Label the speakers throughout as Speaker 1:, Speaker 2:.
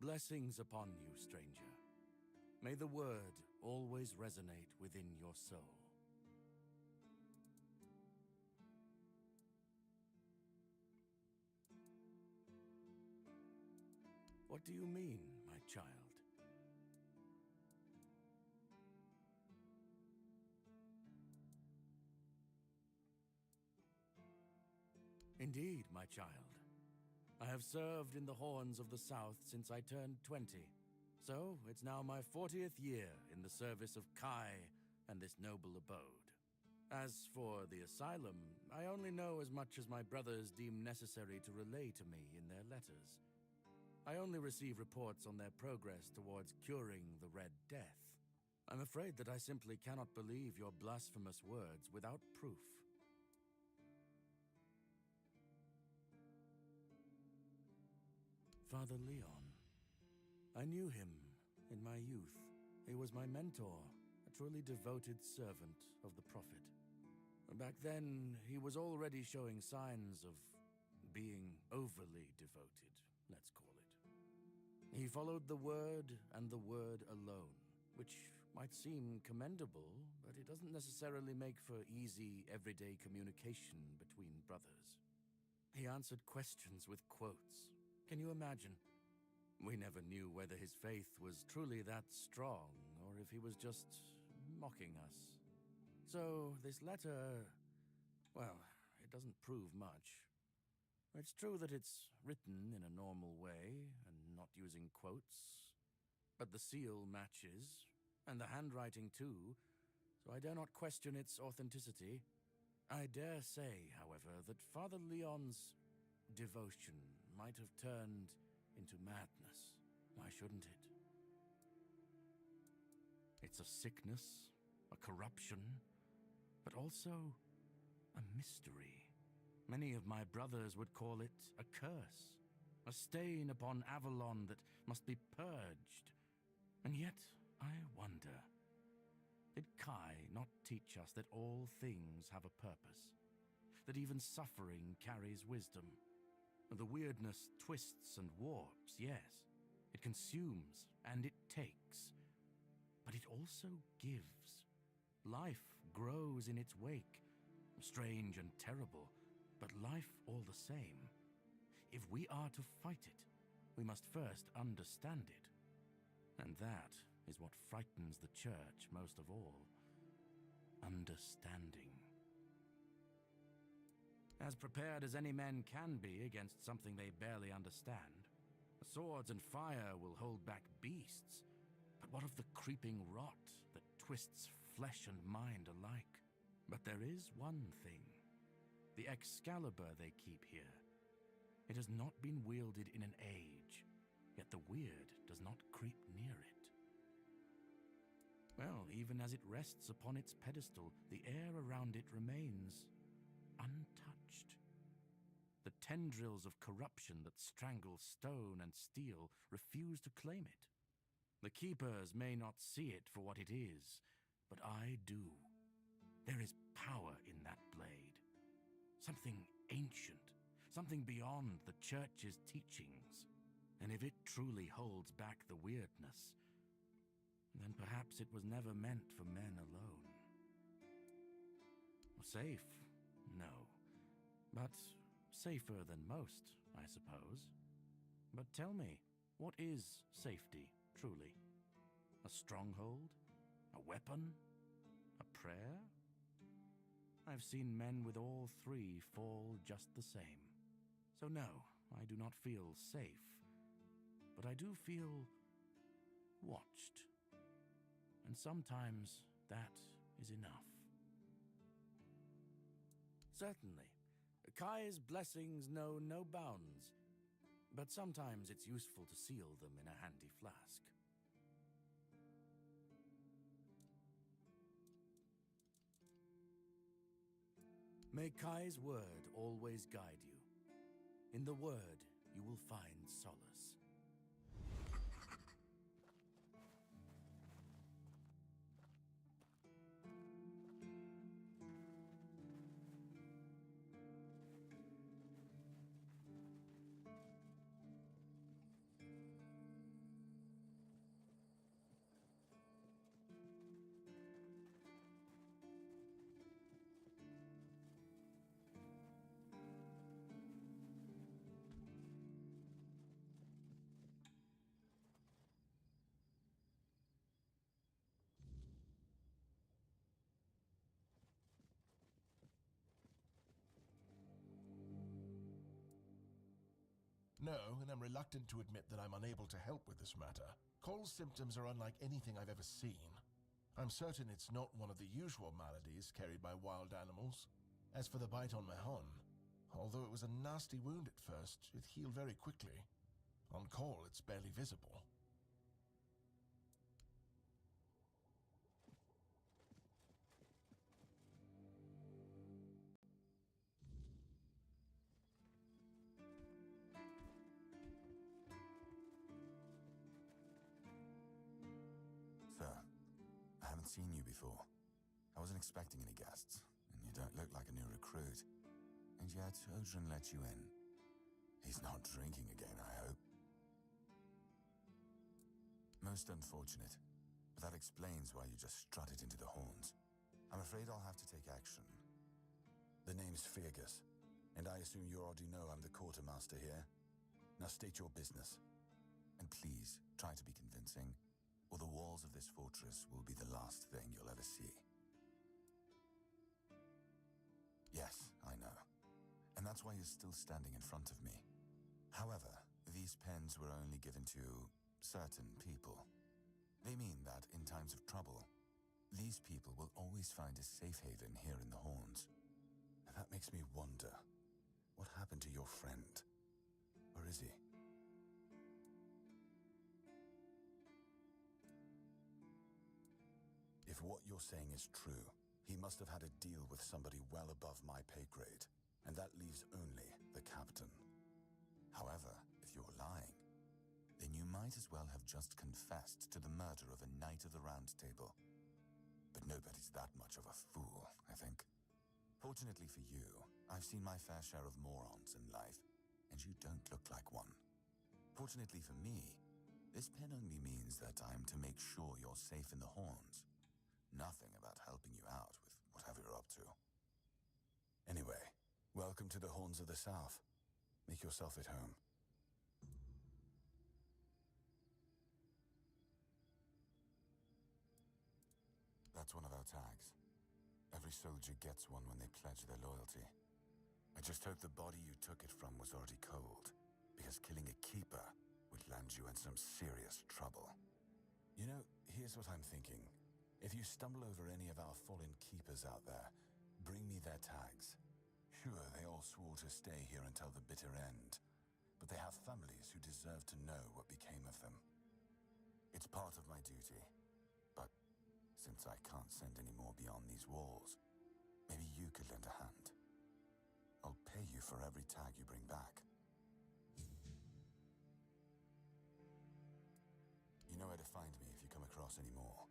Speaker 1: Blessings upon you, stranger. May the word always resonate within your soul. What do you mean, my child? Indeed, my child. I have served in the Horns of the South since I turned 20. So, it's now my 40th year in the service of Kai and this noble abode. As for the asylum, I only know as much as my brothers deem necessary to relay to me in their letters. I only receive reports on their progress towards curing the Red Death. I'm afraid that I simply cannot believe your blasphemous words without proof. Father Leon. I knew him in my youth. He was my mentor, a truly devoted servant of the Prophet. Back then, he was already showing signs of being overly devoted, let's call it. He followed the word and the word alone, which might seem commendable, but it doesn't necessarily make for easy, everyday communication between brothers. He answered questions with quotes. Can you imagine? We never knew whether his faith was truly that strong, or if he was just mocking us. So, this letter, well, it doesn't prove much. It's true that it's written in a normal way, and not using quotes, but the seal matches, and the handwriting too, so I dare not question its authenticity. I dare say, however, that Father Leon's devotion might have turned into madness. Why shouldn't it? It's a sickness, a corruption, but also a mystery. Many of my brothers would call it a curse, a stain upon Avalon that must be purged. And yet, I wonder, did Kai not teach us that all things have a purpose? That even suffering carries wisdom? The weirdness twists and warps, yes. It consumes and it takes. But it also gives. Life grows in its wake. Strange and terrible, but life all the same. If we are to fight it, we must first understand it. And that is what frightens the Church most of all. Understanding. As prepared as any men can be against something they barely understand. Swords and fire will hold back beasts, but what of the creeping rot that twists flesh and mind alike? But there is one thing. The Excalibur they keep here. It has not been wielded in an age, yet the weird does not creep near it. Well, even as it rests upon its pedestal, the air around it remains untouched. The tendrils of corruption that strangle stone and steel refuse to claim it. The keepers may not see it for what it is, but I do. There is power in that blade. Something ancient, something beyond the Church's teachings. And if it truly holds back the weirdness, then perhaps it was never meant for men alone. Safe? No. But safer than most, I suppose. But tell me, what is safety, truly? A stronghold? A weapon? A prayer? I've seen men with all three fall just the same. So no, I do not feel safe. But I do feel watched. And sometimes that is enough. Certainly. Kai's blessings know no bounds, but sometimes it's useful to seal them in a handy flask. May Kai's word always guide you. In the word, you will find solace.
Speaker 2: No, and I'm reluctant to admit that I'm unable to help with this matter. Cole's symptoms are unlike anything I've ever seen. I'm certain it's not one of the usual maladies carried by wild animals. As for the bite on Mahon, although it was a nasty wound at first, it healed very quickly. On Cole, it's barely visible.
Speaker 3: Sir, I haven't seen you before. I wasn't expecting any guests, and you don't look like a new recruit. And yet, Odrin let you in. He's not drinking again, I hope. Most unfortunate, but that explains why you just strutted into the horns. I'm afraid I'll have to take action. The name's Fergus, and I assume you already know I'm the quartermaster here. Now state your business. And please, try to be convincing, or the walls of this fortress will be the last thing you'll ever see. Yes, I know. And that's why you're still standing in front of me. However, these pens were only given to certain people. They mean that in times of trouble, these people will always find a safe haven here in the Horns. And that makes me wonder, what happened to your friend? Where is he? If what you're saying is true, he must have had a deal with somebody well above my pay grade, and that leaves only the captain. However, if you're lying, then you might as well have just confessed to the murder of a Knight of the Round Table. But nobody's that much of a fool, I think. Fortunately for you, I've seen my fair share of morons in life, and you don't look like one. Fortunately for me, this pen only means that I'm to make sure you're safe in the Horns. Nothing about helping you out with whatever you're up to. Anyway, welcome to the Horns of the South. Make yourself at home. That's one of our tags. Every soldier gets one when they pledge their loyalty. I just hope the body you took it from was already cold, because killing a keeper would land you in some serious trouble. You know, here's what I'm thinking. If you stumble over any of our fallen keepers out there, bring me their tags. Sure, they all swore to stay here until the bitter end, but they have families who deserve to know what became of them. It's part of my duty, but since I can't send any more beyond these walls, maybe you could lend a hand. I'll pay you for every tag you bring back. You know where to find me if you come across any more.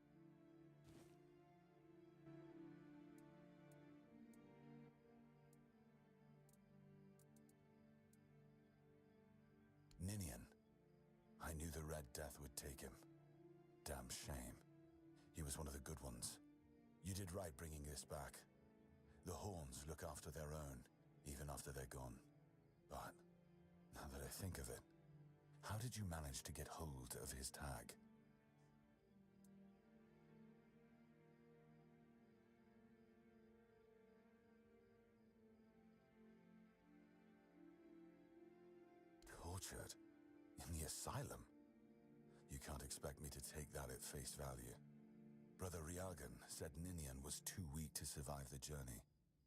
Speaker 3: Ninian. I knew the Red Death would take him. Damn shame. He was one of the good ones. You did right bringing this back. The Horns look after their own, even after they're gone. But, now that I think of it, how did you manage to get hold of his tag? Tortured? In the asylum? You can't expect me to take that at face value. Brother Riagan said Ninian was too weak to survive the journey.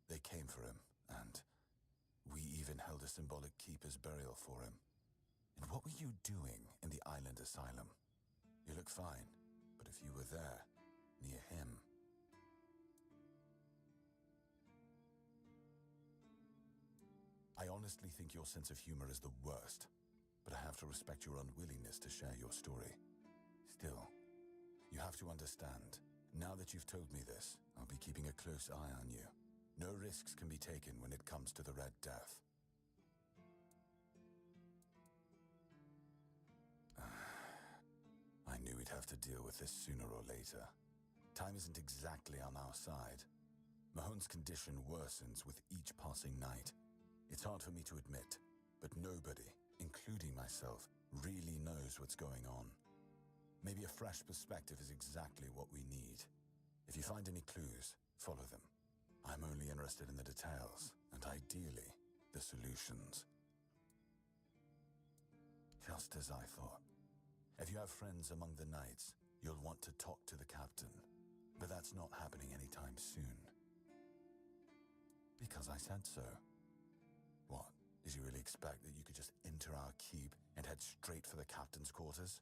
Speaker 3: They came for him, and we even held a symbolic keeper's burial for him. And what were you doing in the island asylum? You look fine, but if you were there, near him... I honestly think your sense of humor is the worst, but I have to respect your unwillingness to share your story. Still, you have to understand, now that you've told me this, I'll be keeping a close eye on you. No risks can be taken when it comes to the Red Death. I knew we'd have to deal with this sooner or later. Time isn't exactly on our side. Mahon's condition worsens with each passing night. It's hard for me to admit, but nobody, including myself, really knows what's going on. Maybe a fresh perspective is exactly what we need. If you find any clues, follow them. I'm only interested in the details, and ideally, the solutions. Just as I thought. If you have friends among the knights, you'll want to talk to the captain. But that's not happening anytime soon. Because I said so. What? Did you really expect that you could just enter our keep and head straight for the captain's quarters?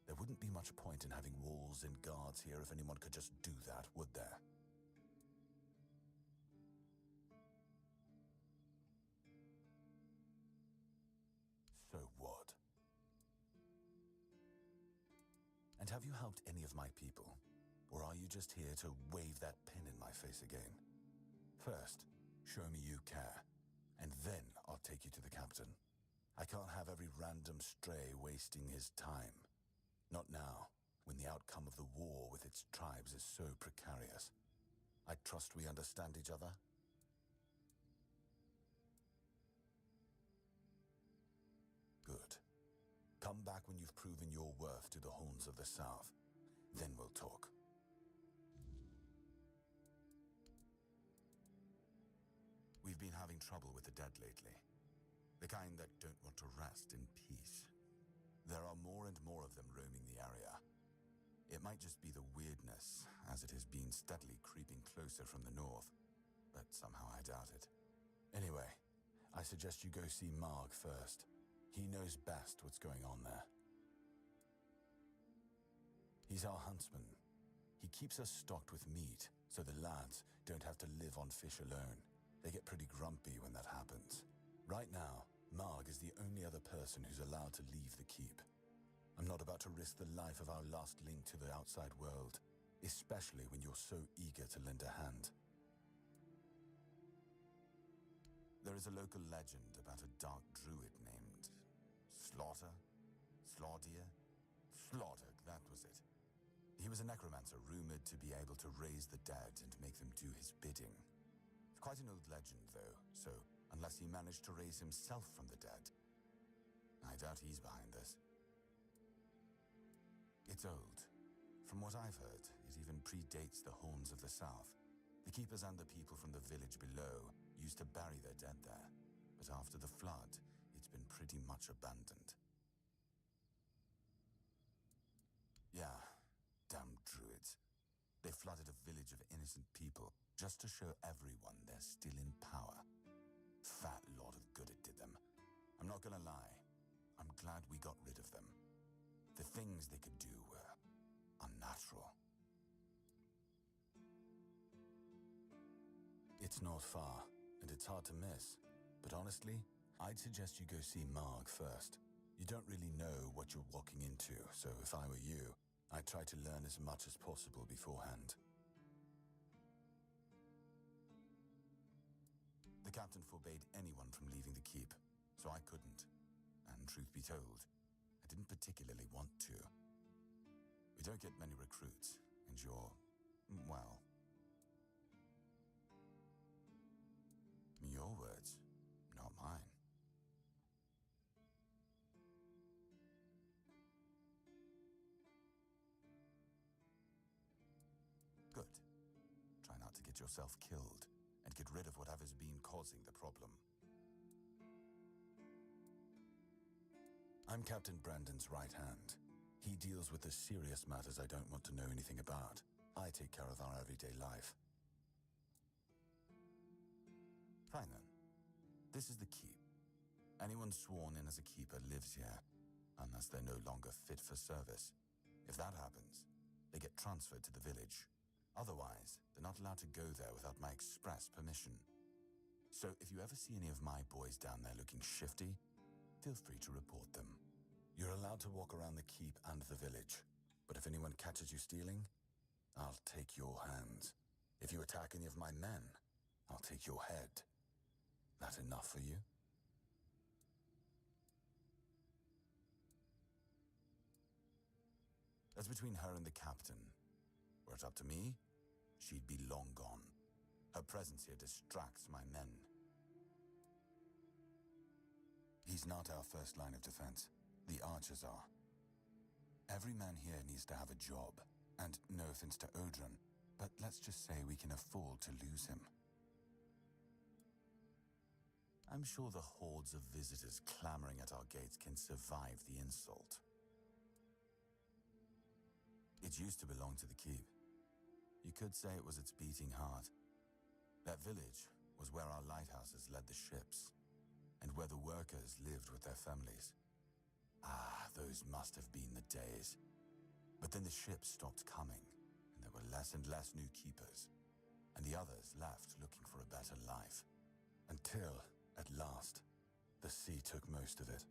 Speaker 3: There wouldn't be much point in having walls and guards here if anyone could just do that, would there? So what? And have you helped any of my people? Or are you just here to wave that pin in my face again? First, show me you care, and then I'll take you to the captain. I can't have every random stray wasting his time. Not now, when the outcome of the war with its tribes is so precarious. I trust we understand each other? Good. Come back when you've proven your worth to the Horns of the South. Then we'll talk. We've been having trouble with the dead lately. The kind that don't want to rest in peace. There are more and more of them roaming the area. It might just be the weirdness, as it has been steadily creeping closer from the north, but somehow I doubt it. Anyway, I suggest you go see Marg first. He knows best what's going on there. He's our huntsman. He keeps us stocked with meat, so the lads don't have to live on fish alone. They get pretty grumpy when that happens. Right now, Marg is the only other person who's allowed to leave the keep. I'm not about to risk the life of our last link to the outside world, especially when you're so eager to lend a hand. There is a local legend about a dark druid named Slaughter? Slaughter, that was it. He was a necromancer rumored to be able to raise the dead and make them do his bidding. Quite an old legend, though, so unless he managed to raise himself from the dead, I doubt he's behind this. It's old. From what I've heard, it even predates the Horns of the South. The keepers and the people from the village below used to bury their dead there, but after the flood, it's been pretty much abandoned. Yeah, damn druids. They flooded a village of innocent people just to show everyone they're still in power. Fat lot of good it did them. I'm not gonna lie, I'm glad we got rid of them. The things they could do were unnatural. It's not far, and it's hard to miss. But honestly, I'd suggest you go see Marg first. You don't really know what you're walking into, so if I were you, I'd try to learn as much as possible beforehand. The captain forbade anyone from leaving the keep, so I couldn't. And truth be told, I didn't particularly want to. We don't get many recruits, and you're, well, your words, not mine. Good. Try not to get yourself killed, and get rid of whatever's been causing the problem. I'm Captain Brandon's right hand. He deals with the serious matters I don't want to know anything about. I take care of our everyday life. Fine then. This is the keep. Anyone sworn in as a keeper lives here, unless they're no longer fit for service. If that happens, they get transferred to the village. Otherwise, they're not allowed to go there without my express permission. So if you ever see any of my boys down there looking shifty, feel free to report them. You're allowed to walk around the keep and the village, but if anyone catches you stealing, I'll take your hands. If you attack any of my men, I'll take your head. That enough for you? That's between her and the captain. Were it up to me, she'd be long gone. Her presence here distracts my men. He's not our first line of defense. The archers are. Every man here needs to have a job. And no offense to Odrin, but let's just say we can afford to lose him. I'm sure the hordes of visitors clamoring at our gates can survive the insult. It used to belong to the keep. You could say it was its beating heart. That village was where our lighthouses led the ships, and where the workers lived with their families. Ah, those must have been the days. But then the ships stopped coming, and there were less and less new keepers, and the others left looking for a better life. Until, at last, the sea took most of it.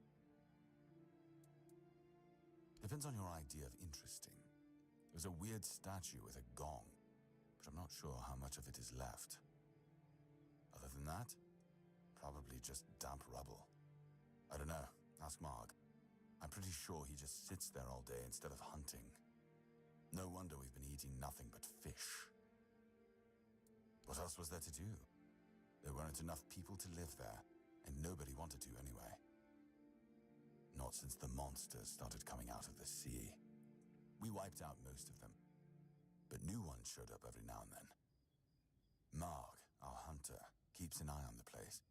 Speaker 3: Depends on your idea of interesting. There's a weird statue with a gong, but I'm not sure how much of it is left. Other than that, probably just damp rubble. I don't know. Ask Marg. I'm pretty sure he just sits there all day instead of hunting. No wonder we've been eating nothing but fish. What else was there to do? There weren't enough people to live there, and nobody wanted to anyway. Not since the monsters started coming out of the sea. We wiped out most of them, but new ones showed up every now and then. Marg, our hunter, keeps an eye on the place.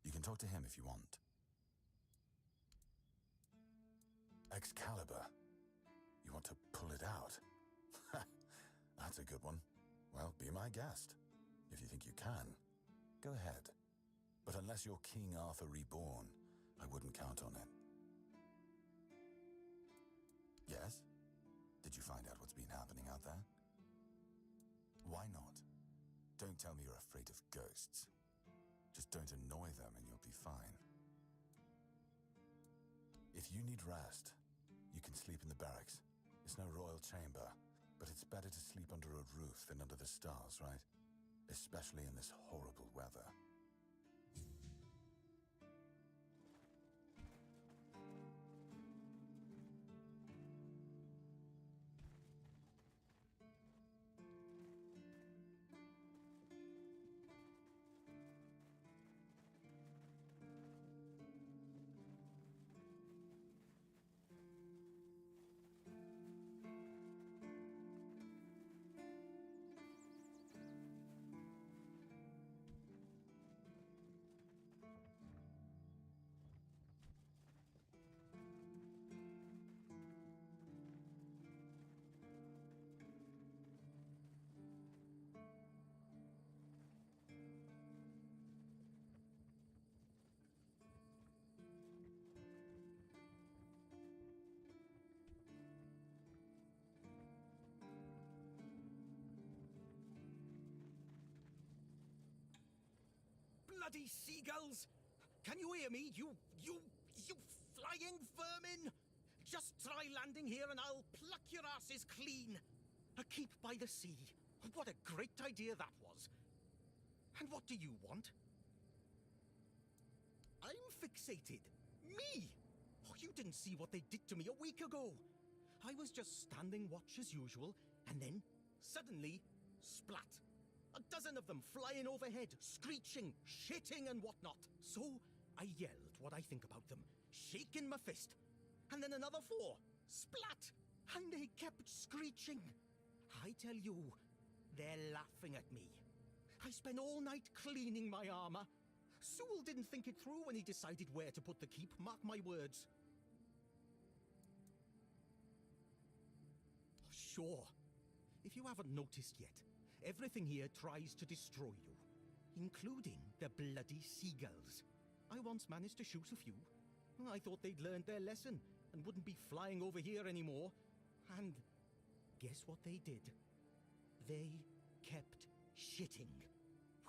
Speaker 3: You can talk to him if you want. Excalibur. You want to pull it out? That's a good one. Well, be my guest. If you think you can, go ahead. But unless you're King Arthur reborn, I wouldn't count on it. Yes? Did you find out what's been happening out there? Why not? Don't tell me you're afraid of ghosts. Just don't annoy them and you'll be fine. If you need rest, you can sleep in the barracks. It's no royal chamber, but it's better to sleep under a roof than under the stars, right? Especially in this horrible weather.
Speaker 4: Bloody seagulls! Can you hear me, you flying vermin? Just try landing here and I'll pluck your asses clean. A keep by the sea. What a great idea that was. And what do you want? I'm fixated. Me! Oh, you didn't see what they did to me a week ago. I was just standing watch as usual, and then, suddenly, splat. A dozen of them flying overhead, screeching, shitting and whatnot. So I yelled what I think about them, shaking my fist. And then another 4, splat. And they kept screeching. I tell you, they're laughing at me. I spent all night cleaning my armor. Sewell didn't think it through when he decided where to put the keep, mark my words. Sure. If you haven't noticed yet, everything here tries to destroy you, including the bloody seagulls. I once managed to shoot a few. I thought they'd learned their lesson and wouldn't be flying over here anymore. And guess what they did? They kept shitting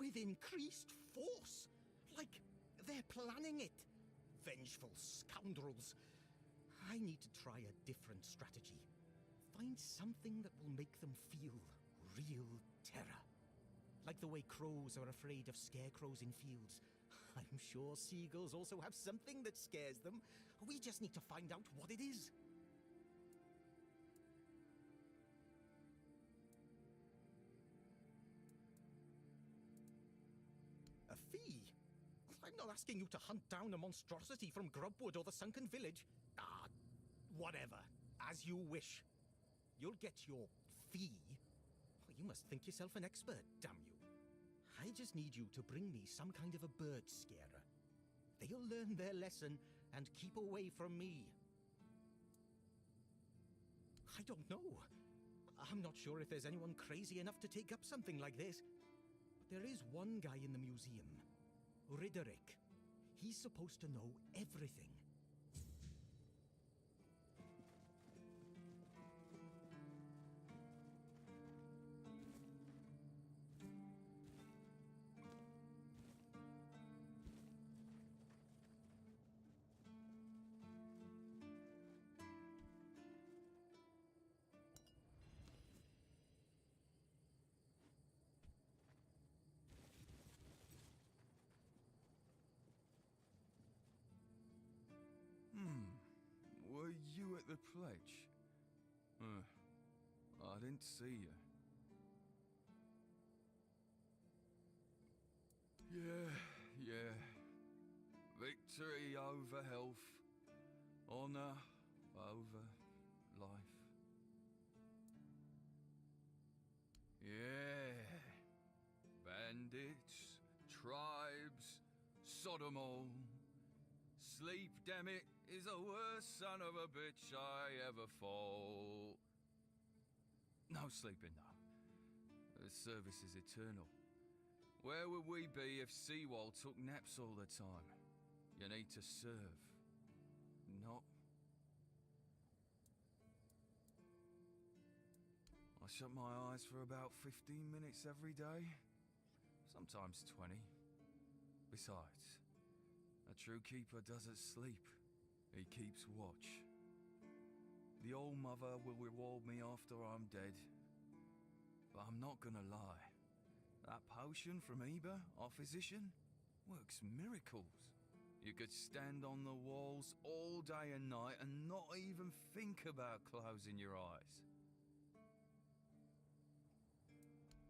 Speaker 4: with increased force. Like they're planning it. Vengeful scoundrels. I need to try a different strategy. Find something that will make them feel real terror. Like the way crows are afraid of scarecrows in fields. I'm sure seagulls also have something that scares them. We just need to find out what it is. A fee? I'm not asking you to hunt down a monstrosity from Grubwood or the Sunken Village. Ah, whatever. As you wish. You'll get your fee. You must think yourself an expert, damn you. I just need you to bring me some kind of a bird scarer. They'll learn their lesson and keep away from me. I don't know. I'm not sure if there's anyone crazy enough to take up something like this. But there is one guy in the museum, Riderick. He's supposed to know everything.
Speaker 5: Were you at the pledge? I didn't see you. Yeah. Victory over health. Honor over life. Yeah. Bandits, tribes, sodom all. Sleep, damn it, is the worst son of a bitch I ever fought. No sleeping, no. The service is eternal. Where would we be if Seawall took naps all the time? You need to serve, not... I shut my eyes for about 15 minutes every day. Sometimes 20. Besides, a true keeper doesn't sleep. He keeps watch. The Old Mother will reward me after I'm dead. But I'm not gonna lie. That potion from Eber, our physician, works miracles. You could stand on the walls all day and night and not even think about closing your eyes.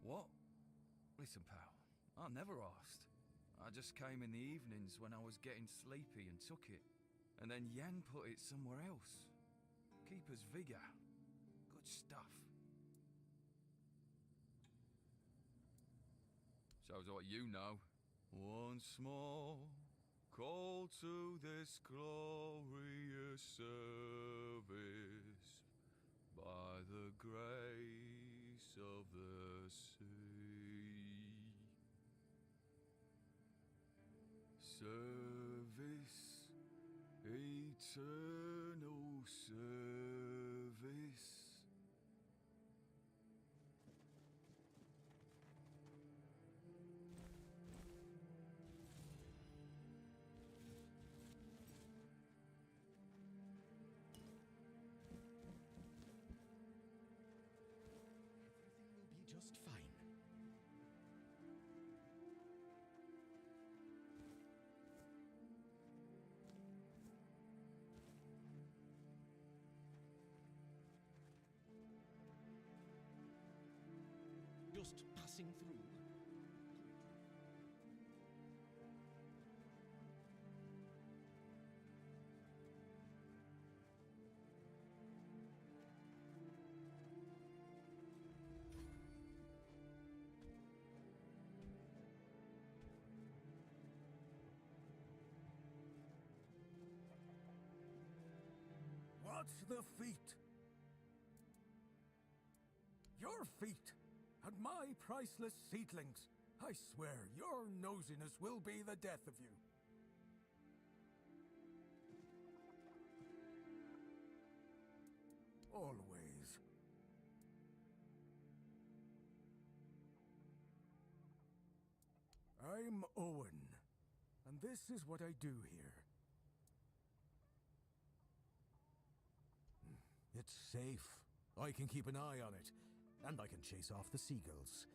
Speaker 5: What? Listen, pal, I never asked. I just came in the evenings when I was getting sleepy and took it. And then Yan put it somewhere else. Keeper's vigor. Good stuff. Shows what you know. Once more, call to this glorious service by the grace of the sea. Service, eternal service.
Speaker 4: Just fine. Just passing through.
Speaker 6: What's the feat? Your feet and my priceless seedlings. I swear your nosiness will be the death of you. Always. I'm Owen, and this is what I do here. It's safe. I can keep an eye on it, and I can chase off the seagulls.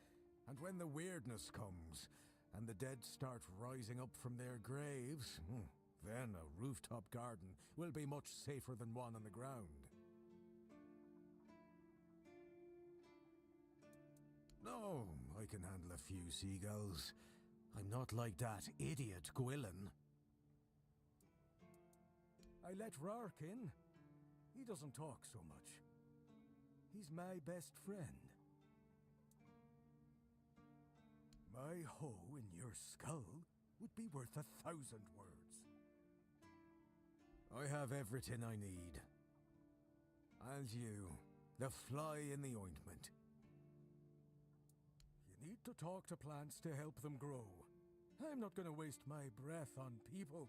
Speaker 6: And when the weirdness comes, and the dead start rising up from their graves, then a rooftop garden will be much safer than one on the ground. No, I can handle a few seagulls. I'm not like that idiot Gwilyn. I let Rark in. He doesn't talk so much. He's my best friend. My hole in your skull would be worth 1,000 words. I have everything I need. And you, the fly in the ointment. You need to talk to plants to help them grow. I'm not going to waste my breath on people.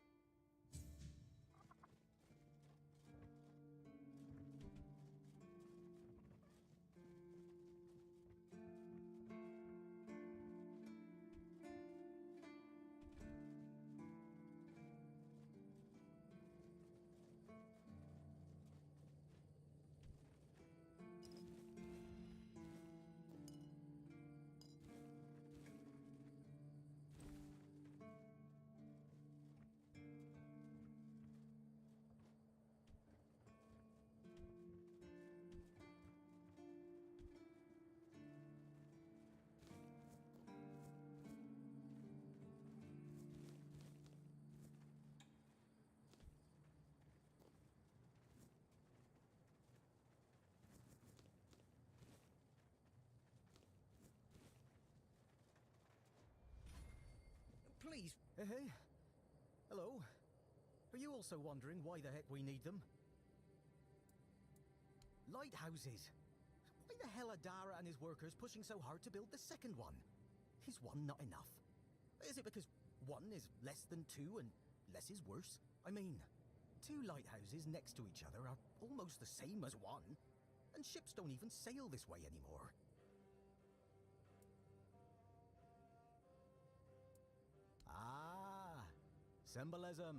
Speaker 4: Please. Hey. Hello. Are you also wondering why the heck we need them? Lighthouses. Why the hell are Dara and his workers pushing so hard to build the second one? Is one not enough? Is it because one is less than two and less is worse? I mean, two lighthouses next to each other are almost the same as one, and ships don't even sail this way anymore. Ah, symbolism.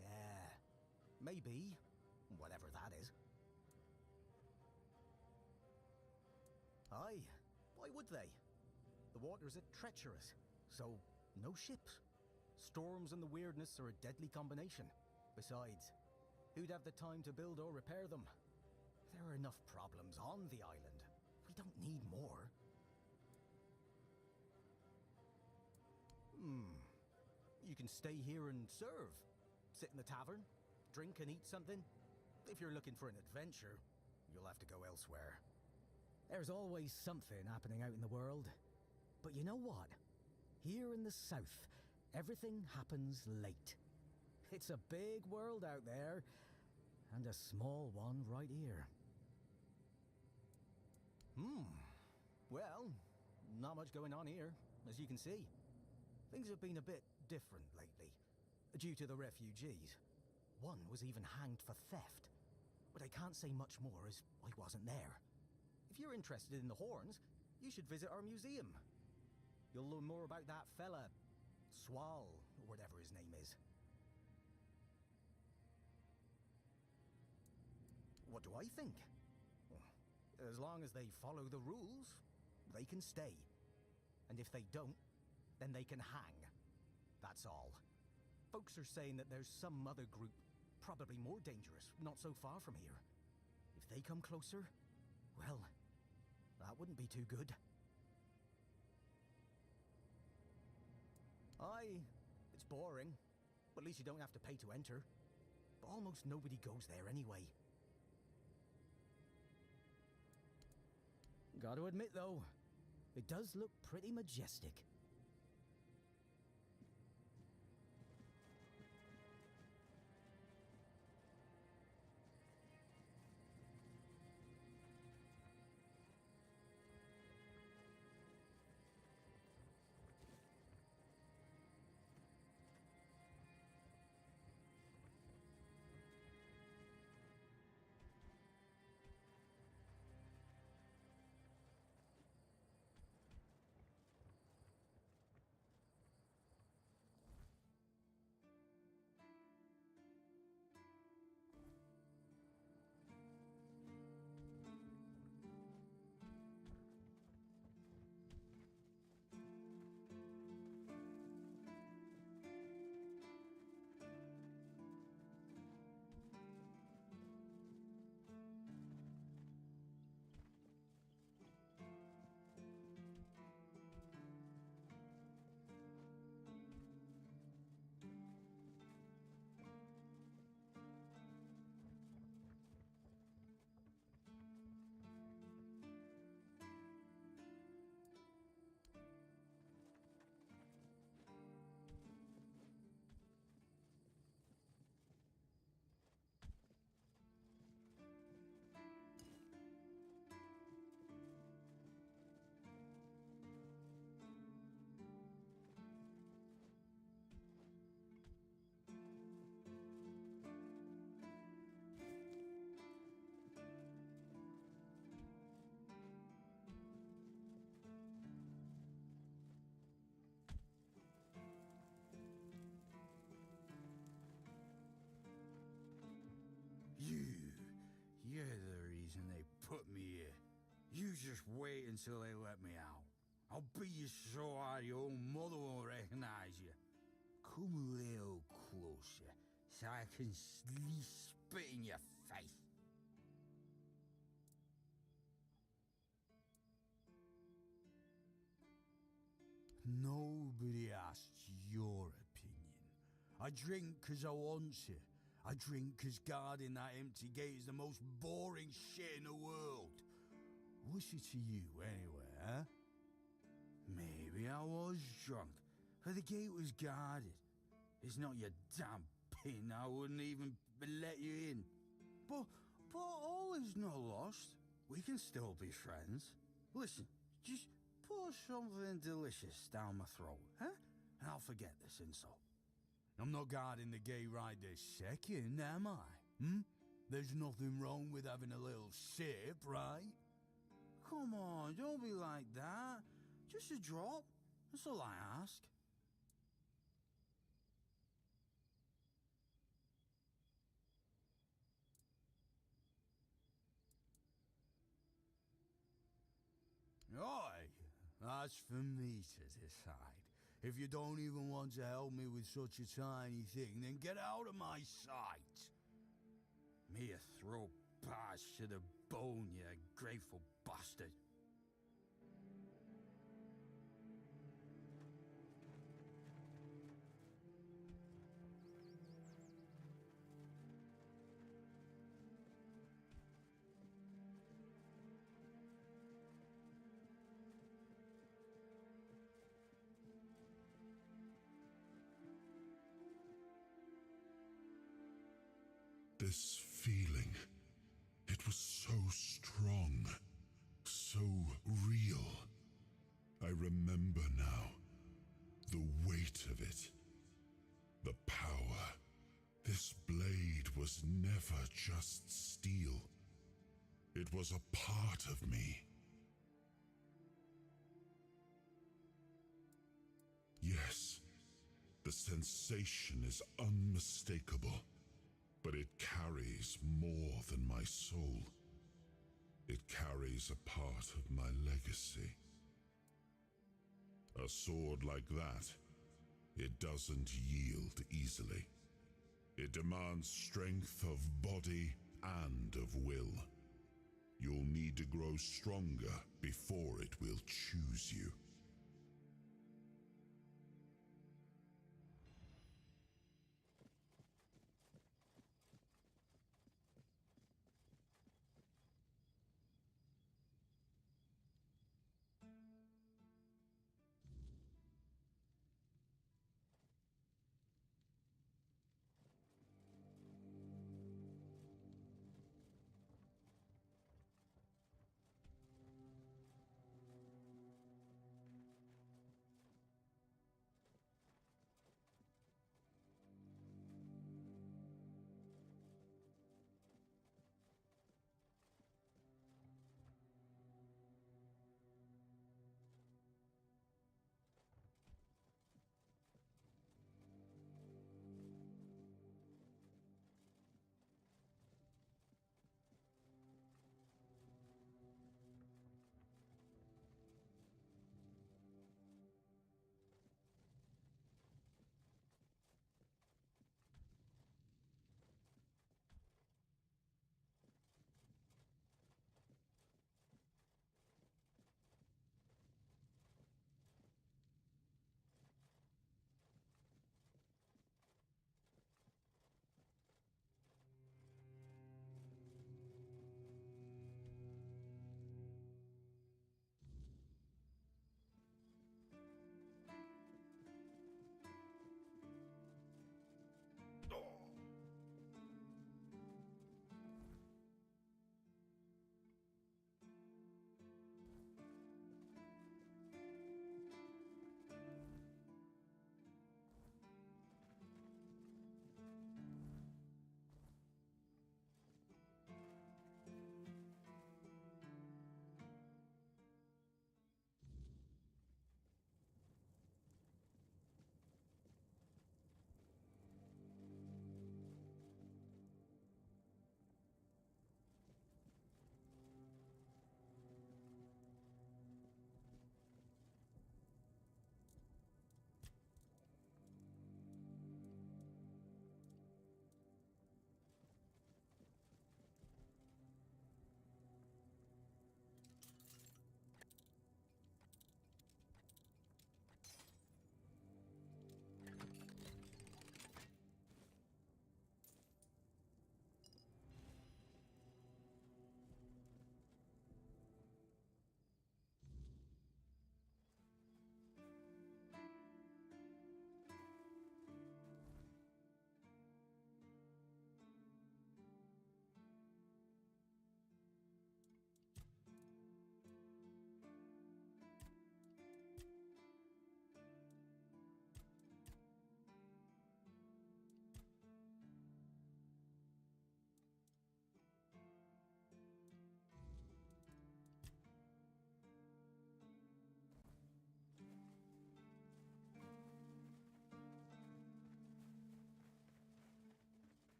Speaker 4: Yeah, maybe. Whatever that is. Aye, why would they? The waters are treacherous, so no ships. Storms and the weirdness are a deadly combination. Besides, who'd have the time to build or repair them? There are enough problems on the island. We don't need more. You can stay here and serve. Sit in the tavern, drink and eat something. If you're looking for an adventure, you'll have to go elsewhere. There's always something happening out in the world. But you know what? Here in the south, everything happens late. It's a big world out there, and a small one right here. Well, not much going on here, as you can see. Things have been a bit different lately, due to the refugees. One was even hanged for theft. But I can't say much more as I wasn't there. If you're interested in the horns, you should visit our museum. You'll learn more about that fella, Swal, or whatever his name is. What do I think? As long as they follow the rules, they can stay. And if they don't, then they can hang. That's all. Folks are saying that there's some other group, probably more dangerous, not so far from here. If they come closer, well, that wouldn't be too good. Aye, it's boring, but at least you don't have to pay to enter. But almost nobody goes there anyway. Gotta admit though, it does look pretty majestic.
Speaker 7: just wait until they let me out. I'll beat you so hard your own mother won't recognize you. Come a little closer so I can spit in your face. Nobody asked your opinion. I drink 'cause I want to. I drink 'cause guarding that empty gate is the most boring shit in the world. What's it to you, anyway, huh? Maybe I was drunk, but the gate was guarded. It's not your damn pin, I wouldn't even let you in. But all is not lost. We can still be friends. Listen, just pour something delicious down my throat, huh? And I'll forget this insult. I'm not guarding the gate right this second, am I? There's nothing wrong with having a little sip, right? Come on, don't be like that. Just a drop. That's all I ask. Aye, that's for me to decide. If you don't even want to help me with such a tiny thing, then get out of my sight. Me a throw bars to the bone, you grateful bastard.
Speaker 8: This feeling, it was so strong, so real. I remember now, the weight of it, the power. This blade was never just steel. It was a part of me. Yes, the sensation is unmistakable. But it carries more than my soul. It carries a part of my legacy. A sword like that, it doesn't yield easily. It demands strength of body and of will. You'll need to grow stronger before it will choose you.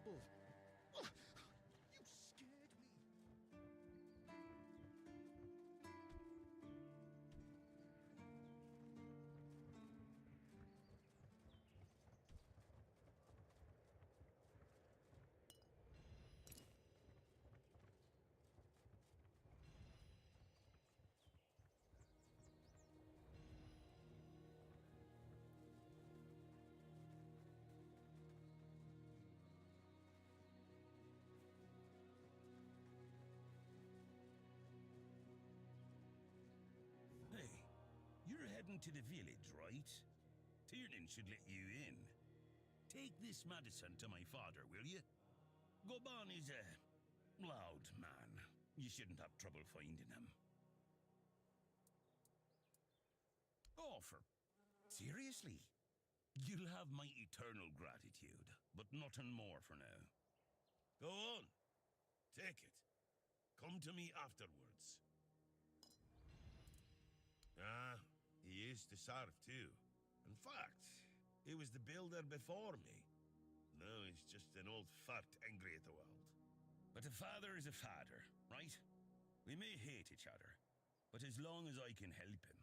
Speaker 4: trouble. You scared me.
Speaker 9: Hey, you're heading to the village, right? Tiernan should let you in. Take this medicine to my father, will you? Goban is a loud man. You shouldn't have trouble finding him. Oh, seriously? You'll have my eternal gratitude, but nothing more for now. Go on. Take it. Come to me afterwards. Ah, he used to serve too. In fact, he was the builder before me. Now he's just an old fart angry at the world. But a father is a father, right? We may hate each other, but as long as I can help him,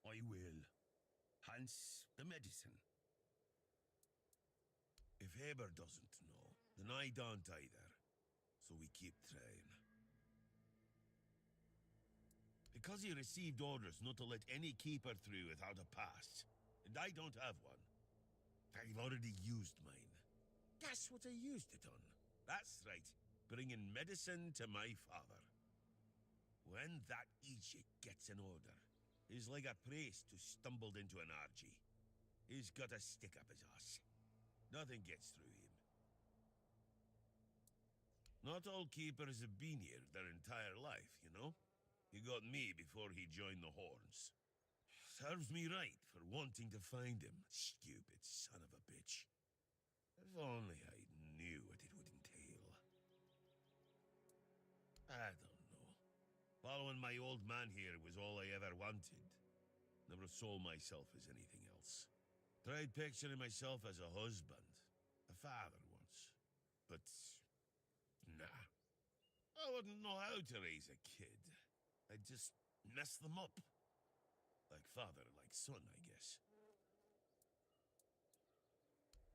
Speaker 9: I will. Hence the medicine. If Haber doesn't know, then I don't either. So we keep trying. Because he received orders not to let any keeper through without a pass, and I don't have one. I've already used mine. Guess what I used it on? That's right, bringing medicine to my father. When that Egypt gets an order, he's like a priest who stumbled into an orgy. He's got a stick up his ass. Nothing gets through him. Not all keepers have been here their entire life, you know? He got me before he joined the Horns. Serves me right for wanting to find him, stupid son of a bitch. If only I knew what it would entail. I don't know. Following my old man here was all I ever wanted. Never saw myself as anything else. Tried picturing myself as a husband, a father once. But, nah. I wouldn't know how to raise a kid. I'd just mess them up. Like father, like son, I guess.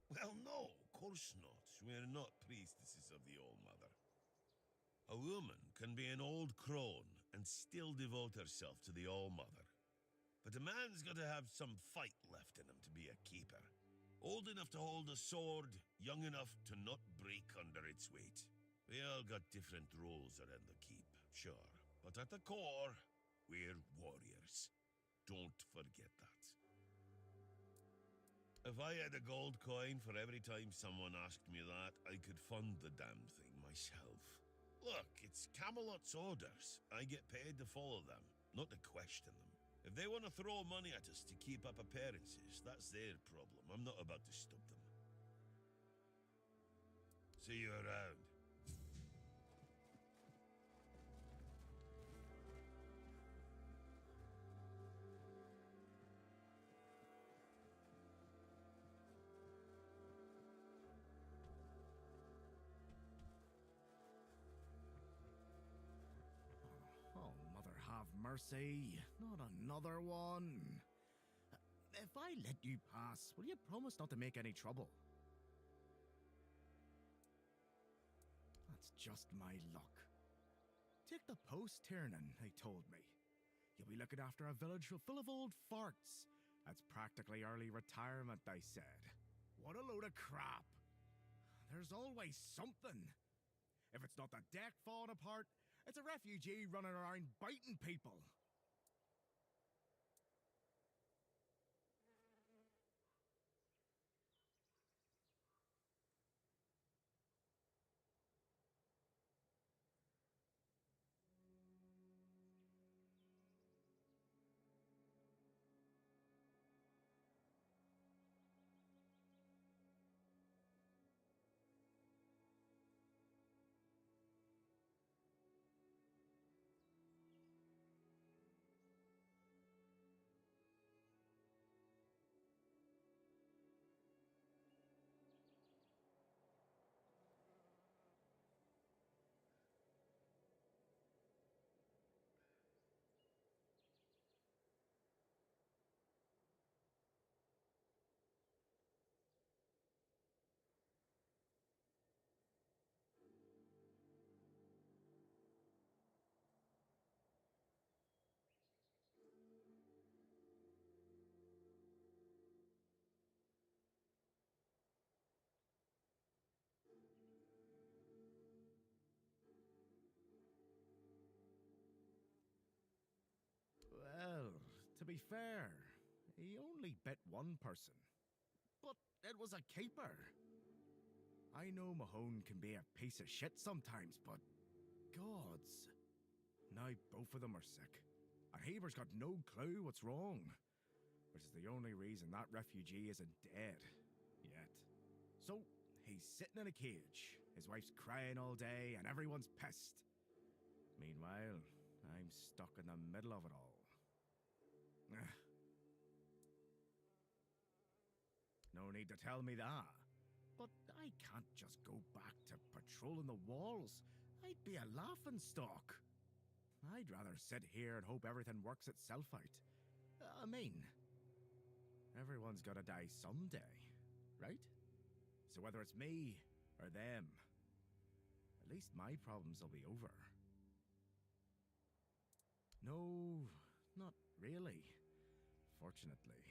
Speaker 9: Well, no, of course not. We're not priestesses of the All-Mother. A woman can be an old crone and still devote herself to the All-Mother. But a man's got to have some fight left in him to be a keeper. Old enough to hold a sword, young enough to not break under its weight. We all got different roles around the keep, sure. But at the core, we're warriors. Don't forget that. If I had a gold coin for every time someone asked me that, I could fund the damn thing myself. Look, it's Camelot's orders. I get paid to follow them, not to question them. If they want to throw money at us to keep up appearances, that's their problem. I'm not about to stop them. See you around.
Speaker 1: Oh, Mother have mercy. Not another one. If I let you pass, will you promise not to make any trouble? That's just my luck. Take the post, Tiernan, they told me. You'll be looking after a village full of old farts. That's practically early retirement, they said. What a load of crap. There's always something. If it's not the deck falling apart, it's a refugee running around biting people. be fair, he only bit one person. But it was a keeper. I know Mahone can be a piece of shit sometimes, but gods. Now both of them are sick. And Haber's got no clue what's wrong. Which is the only reason that refugee isn't dead. Yet. So, he's sitting in a cage. His wife's crying all day and everyone's pissed. Meanwhile, I'm stuck in the middle of it all. No need to tell me that. But I can't just go back to patrolling the walls. I'd be a laughingstock. I'd rather sit here and hope everything works itself out. I mean, everyone's gotta die someday, right? So whether it's me or them, at least my problems will be over. No, not really. Fortunately.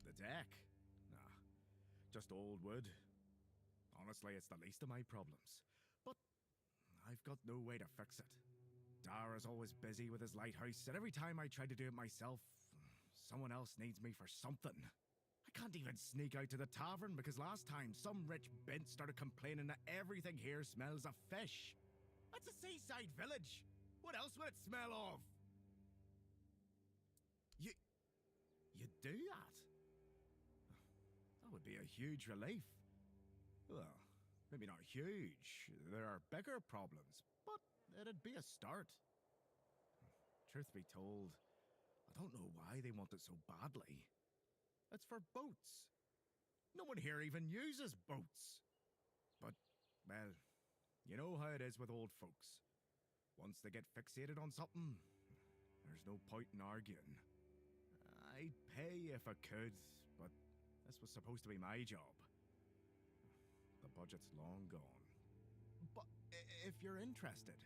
Speaker 1: The deck? Nah, just old wood. Honestly, it's the least of my problems. But I've got no way to fix it. Dara's always busy with his lighthouse, and every time I try to do it myself, someone else needs me for something. I can't even sneak out to the tavern because last time some rich bint started complaining that everything here smells of fish. That's a seaside village. What else would it smell of? You do that? That would be a huge relief. Well, maybe not huge. There are bigger problems, but it'd be a start. Truth be told, I don't know why they want it so badly. It's for boats. No one here even uses boats. But, well, you know how it is with old folks. Once they get fixated on something, there's no point in arguing. I'd pay if I could, but this was supposed to be my job. The budget's long gone. But if you're interested,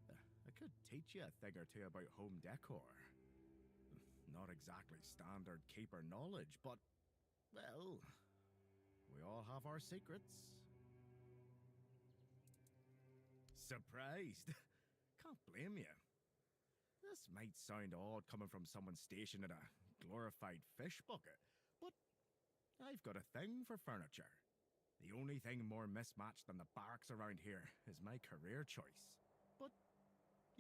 Speaker 1: I could teach you a thing or two about home decor. Not exactly standard keeper knowledge, but, well, we all have our secrets. Surprised? Can't blame you. This might sound odd coming from someone stationed in a glorified fish bucket, but I've got a thing for furniture. The only thing more mismatched than the barracks around here is my career choice. But,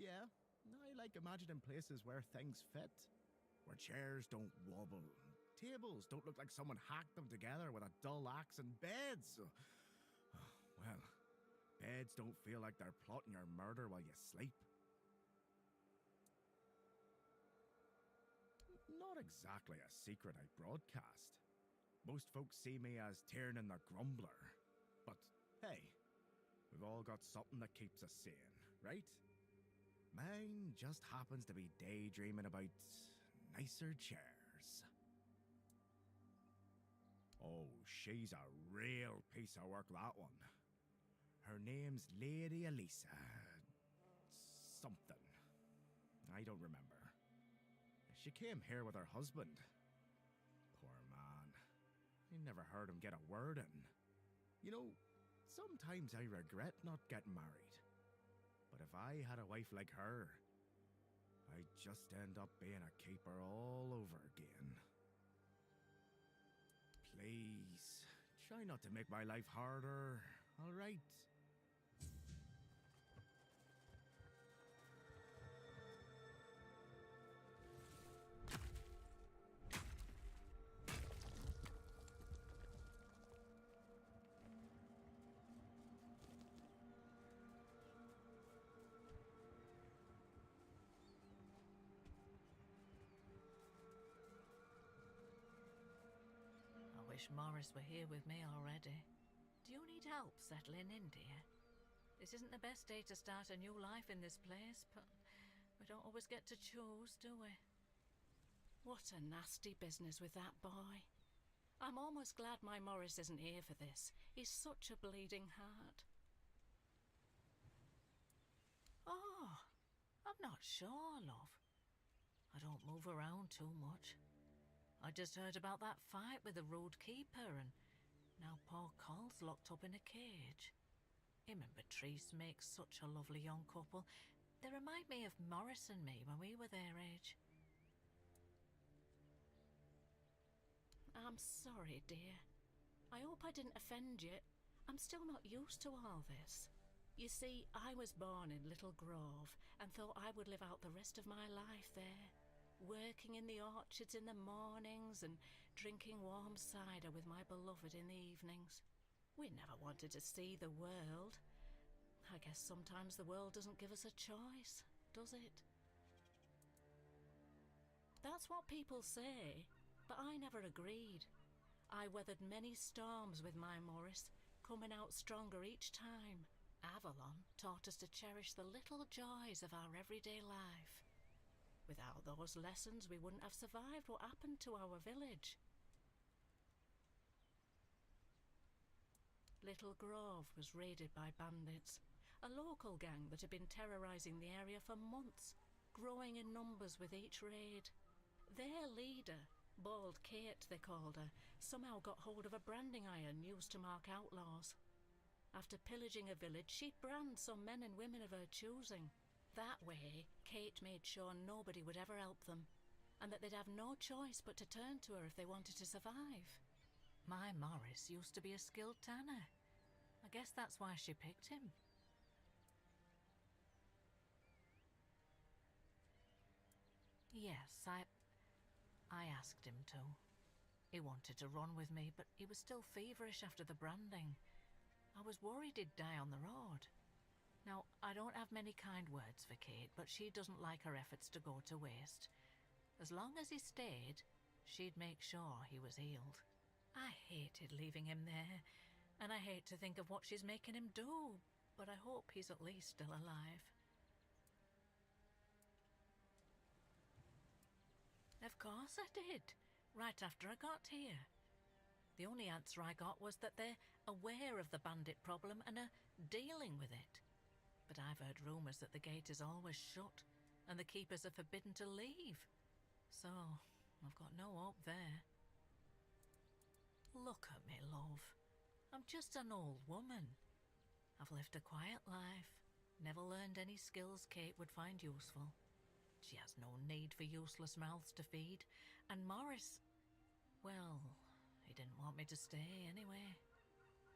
Speaker 1: yeah, I like imagining places where things fit. Where chairs don't wobble, tables don't look like someone hacked them together with a dull axe, and beds, well, beds don't feel like they're plotting your murder while you sleep. Not exactly a secret I broadcast. Most folks see me as Tiernan the Grumbler. But hey, we've all got something that keeps us sane, right? Mine just happens to be daydreaming about nicer chairs. Oh, she's a real piece of work, that one. Her name's Lady Elisa. Something. I don't remember. She came here with her husband. Poor man. I never heard him get a word in. You know, sometimes I regret not getting married. But if I had a wife like her, I'd just end up being a keeper all over again. Please, try not to make my life harder, all right?
Speaker 10: I wish Morris were here with me already. Do you need help settling in, dear? This isn't the best day to start a new life in this place, but we don't always get to choose, do we? What a nasty business with that boy. I'm almost glad my Morris isn't here for this. He's such a bleeding heart. Oh, I'm not sure, love. I don't move around too much. I just heard about that fight with the road keeper, and now poor Cole's locked up in a cage. Him and Patrice make such a lovely young couple. They remind me of Morris and me when we were their age. I'm sorry, dear. I hope I didn't offend you. I'm still not used to all this. You see, I was born in Little Grove and thought I would live out the rest of my life there, working in the orchards in the mornings and drinking warm cider with my beloved in the evenings. We never wanted to see the world. I guess sometimes the world doesn't give us a choice, does it? That's what people say, but I never agreed. I weathered many storms with my Morris, coming out stronger each time. Avalon taught us to cherish the little joys of our everyday life. Without those lessons, we wouldn't have survived what happened to our village. Little Grove was raided by bandits, a local gang that had been terrorizing the area for months, growing in numbers with each raid. Their leader, Bald Kate they called her, somehow got hold of a branding iron used to mark outlaws. After pillaging a village, she'd brand some men and women of her choosing. That way, Kate made sure nobody would ever help them, and that they'd have no choice but to turn to her if they wanted to survive. My Morris used to be a skilled tanner. I guess that's why she picked him. Yes, I asked him to. He wanted to run with me, but he was still feverish after the branding. I was worried he'd die on the road. Now, I don't have many kind words for Kate, but she doesn't like her efforts to go to waste. As long as he stayed, she'd make sure he was healed. I hated leaving him there, and I hate to think of what she's making him do, but I hope he's at least still alive. Of course I did, right after I got here. The only answer I got was that they're aware of the bandit problem and are dealing with it. But I've heard rumours that the gate is always shut and the keepers are forbidden to leave. So, I've got no hope there. Look at me, love. I'm just an old woman. I've lived a quiet life, never learned any skills Kate would find useful. She has no need for useless mouths to feed, and Morris, well, he didn't want me to stay anyway.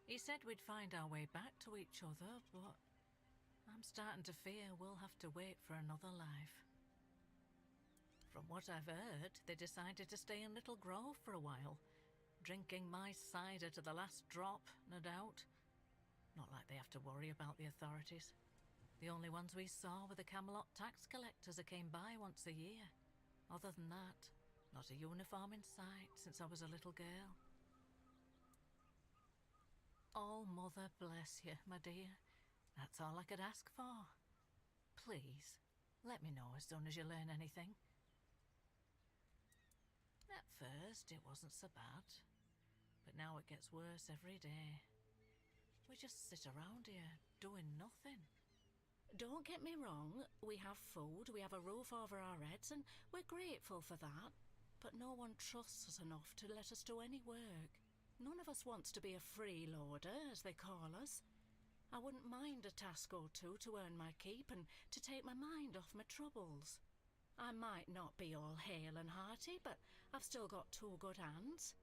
Speaker 10: He said we'd find our way back to each other, but I'm starting to fear we'll have to wait for another life. From what I've heard, they decided to stay in Little Grove for a while, drinking my cider to the last drop, no doubt. Not like they have to worry about the authorities. The only ones we saw were the Camelot tax collectors who came by once a year. Other than that, not a uniform in sight since I was a little girl. Oh, Mother bless you, my dear. That's all I could ask for. Please, let me know as soon as you learn anything. At first, it wasn't so bad, but now it gets worse every day. We just sit around here, doing nothing. Don't get me wrong, we have food, we have a roof over our heads, and we're grateful for that. But no one trusts us enough to let us do any work. None of us wants to be a freeloader, as they call us. I wouldn't mind a task or two to earn my keep and to take my mind off my troubles. I might not be all hale and hearty, but I've still got two good hands,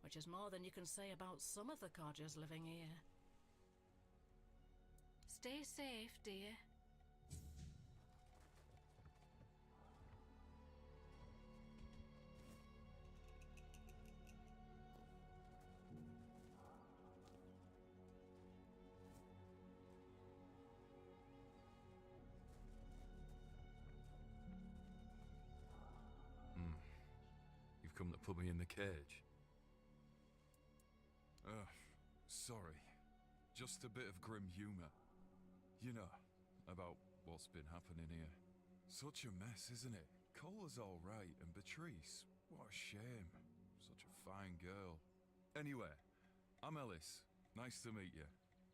Speaker 10: which is more than you can say about some of the codgers living here. Stay safe, dear.
Speaker 5: You've come to put me in the cage. Sorry. Just a bit of grim humour. You know, about what's been happening here. Such a mess, isn't it? Cola's all right, and Beatrice, what a shame. Such a fine girl. Anyway, I'm Ellis. Nice to meet you.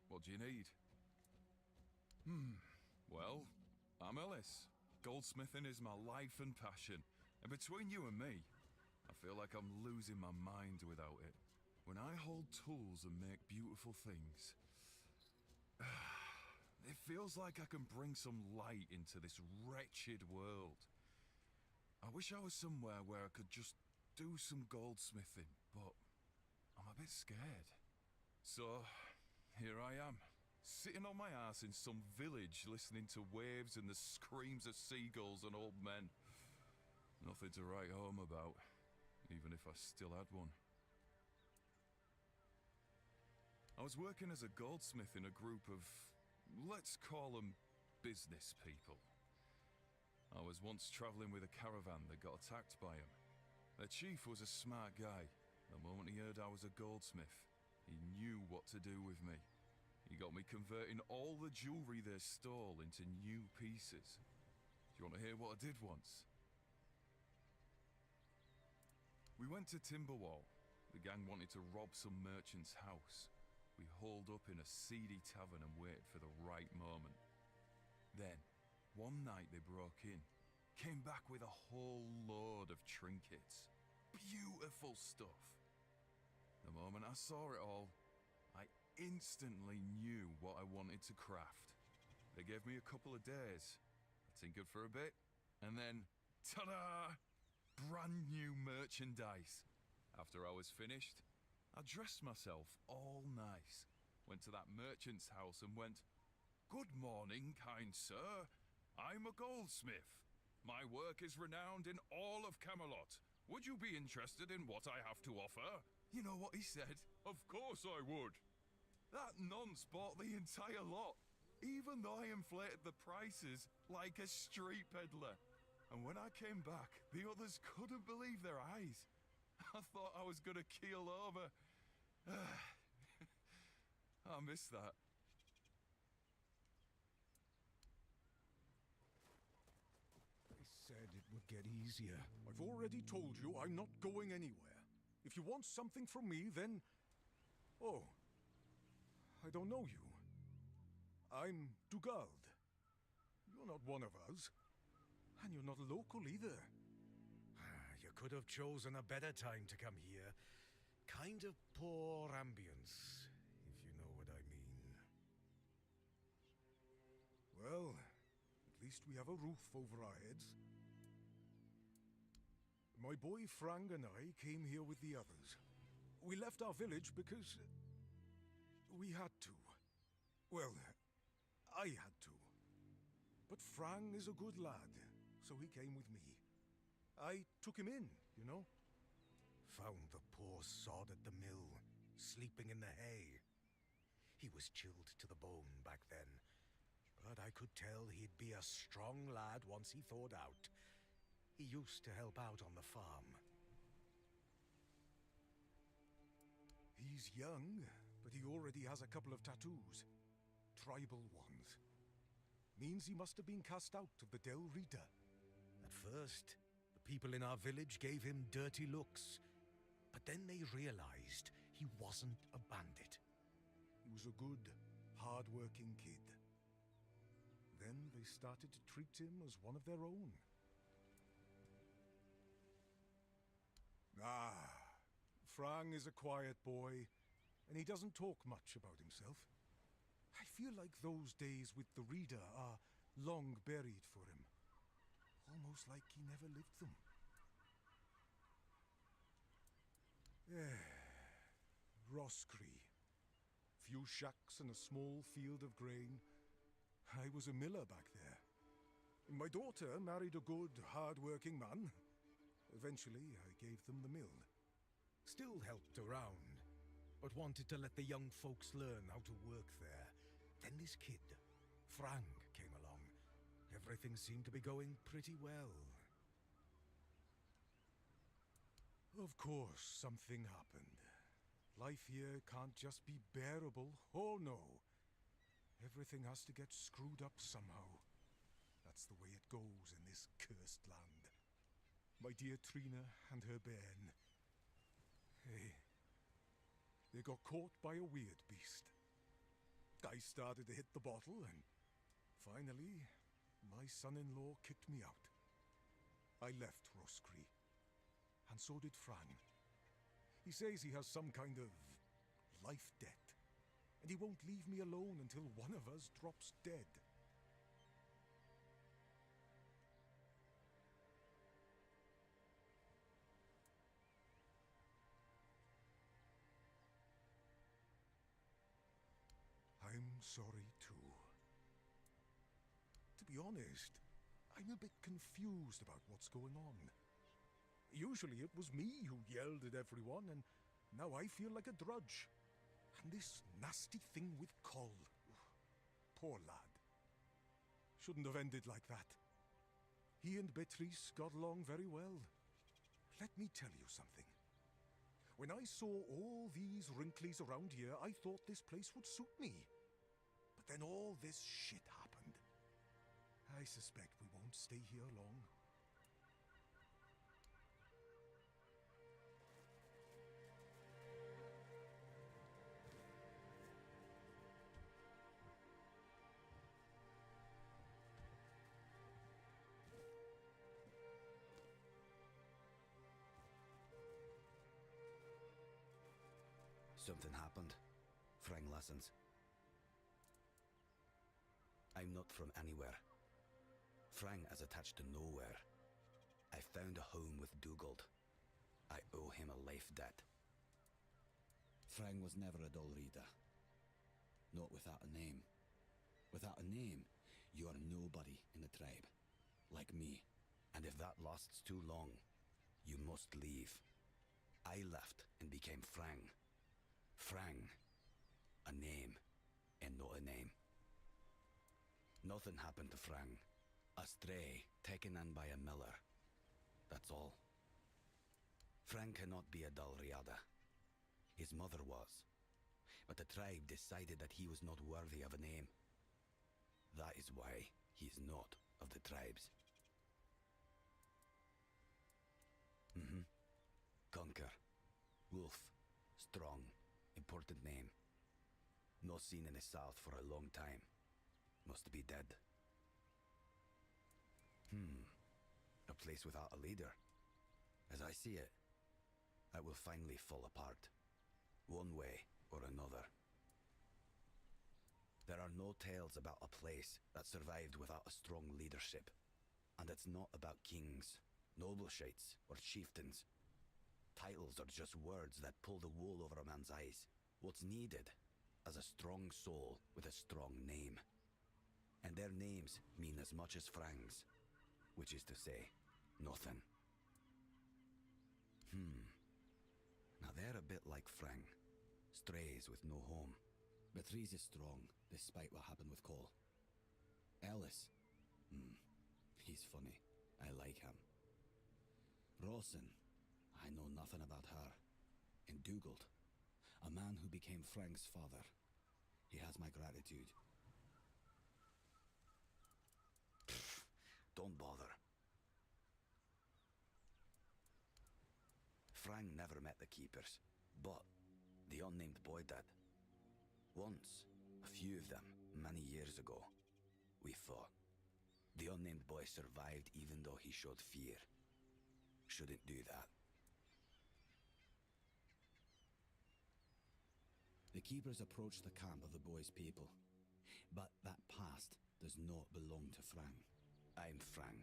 Speaker 5: What do you need? Well, I'm Ellis. Goldsmithing is my life and passion. And between you and me, I feel like I'm losing my mind without it. When I hold tools and make beautiful things, it feels like I can bring some light into this wretched world. I wish I was somewhere where I could just do some goldsmithing, but I'm a bit scared. So, here I am, sitting on my ass in some village listening to waves and the screams of seagulls and old men. Nothing to write home about, even if I still had one. I was working as a goldsmith in a group of, let's call them business people. I was once traveling with a caravan that got attacked by him. Their chief was a smart guy. The moment he heard I was a goldsmith, he knew what to do with me. He got me converting all the jewelry they stole into new pieces. Do you want to hear what I did once? We went to Timberwall. The gang wanted to rob some merchant's house. We holed up in a seedy tavern and waited for the right moment. Then, one night they broke in, came back with a whole load of trinkets. Beautiful stuff. The moment I saw it all, I instantly knew what I wanted to craft. They gave me a couple of days. I tinkered for a bit, and then, ta-da! Brand new merchandise. After I was finished, I dressed myself all nice, went to that merchant's house and went, "Good morning, kind sir. I'm a goldsmith. My work is renowned in all of Camelot. Would you be interested in what I have to offer?" You know what he said? "Of course I would." That nonce bought the entire lot, even though I inflated the prices like a street peddler. And when I came back, the others couldn't believe their eyes. I thought I was gonna keel over. I miss that.
Speaker 6: I said it would get easier. I've already told you I'm not going anywhere. If you want something from me, then... Oh. I don't know you. I'm Dugald. You're not one of us. And you're not local either. You could have chosen a better time to come here. Kind of poor ambience, if you know what I mean. Well, at least we have a roof over our heads. My boy Frank and I came here with the others. We left our village because... we had to. Well, I had to. But Frank is a good lad, so he came with me. I took him in, you know. Found the poor sod at the mill, sleeping in the hay. He was chilled to the bone back then, but I could tell he'd be a strong lad once he thawed out. He used to help out on the farm. He's young, but he already has a couple of tattoos. Tribal ones. Means he must have been cast out of the Del Rita. At first, the people in our village gave him dirty looks. But then they realized he wasn't a bandit. He was a good, hard-working kid. Then they started to treat him as one of their own. Frank is a quiet boy, and he doesn't talk much about himself. I feel like those days with the reader are long buried for him. Almost like he never lived them. Roscree. Few shacks and a small field of grain. I was a miller back there. My daughter married a good, hard-working man. Eventually, I gave them the mill. Still helped around, but wanted to let the young folks learn how to work there. Then this kid, Frank, came along. Everything seemed to be going pretty well. Of course, something happened. Life here can't just be bearable. Oh no. Everything has to get screwed up somehow. That's the way it goes in this cursed land. My dear Trina and her bairn. They got caught by a weird beast. I started to hit the bottle, and finally, my son-in-law kicked me out. I left Roscree, and so did Frank. He says he has some kind of life debt,
Speaker 11: and he won't leave me alone until one of us drops dead. I'm sorry too. To be honest, I'm a bit confused about what's going on. Usually it was me who yelled at everyone, and now I feel like a drudge. And this nasty thing with Col. Poor lad. Shouldn't have ended like that. He and Beatrice got along very well. Let me tell you something. When I saw all these wrinklies around here, I thought this place would suit me. But then all this shit happened. I suspect we won't stay here long.
Speaker 12: Something happened. Frang listens. I'm not from anywhere. Frang is attached to nowhere. I found a home with Dugald. I owe him a life debt.
Speaker 3: Frang was never a dull reader. Not without a name. Without a name, you are nobody in the tribe. Like me.
Speaker 12: And if that lasts too long, you must leave. I left and became Frang. Frang. A name, and not a name. Nothing happened to Frang. A stray, taken in by a miller. That's all. Frang cannot be a dull riada. His mother was. But the tribe decided that he was not worthy of a name. That is why he is not of the tribes. Conquer. Wolf. Strong. Important name. Not seen in the south for a long time. Must be dead. A place without a leader. As I see it, it will finally fall apart. One way or another. There are no tales about a place that survived without a strong leadership. And it's not about kings, nobleshites, or chieftains. Titles are just words that pull the wool over a man's eyes. What's needed is a strong soul with a strong name. And their names mean as much as Frang's, which is to say, nothing. Now they're a bit like Frang. Strays with no home.
Speaker 3: Beatrice is strong, despite what happened with Cole. Ellis? He's funny. I like him. Rawson? I know nothing about her. And Dugald? A man who became Frang's father. He has my gratitude.
Speaker 12: Don't bother. Frang never met the keepers, but the unnamed boy did. Once, a few of them, many years ago, we fought. The unnamed boy survived even though he showed fear. Shouldn't do that.
Speaker 3: The keepers approached the camp of the boy's people, but that past does not belong to Frang.
Speaker 12: I'm Frang.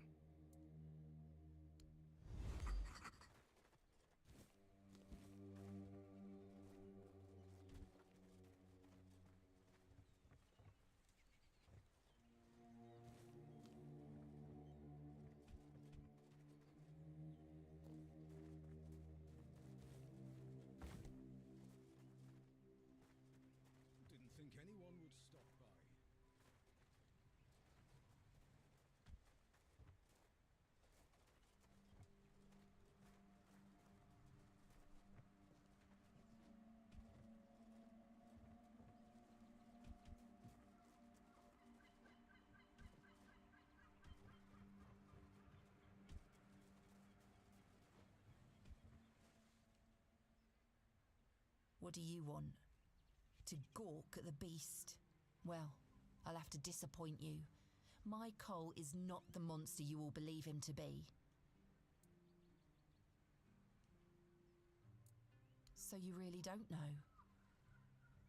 Speaker 6: Didn't think anyone would stop by.
Speaker 13: What do you want? To gawk at the beast? Well, I'll have to disappoint you. My Cole is not the monster you all believe him to be. So you really don't know?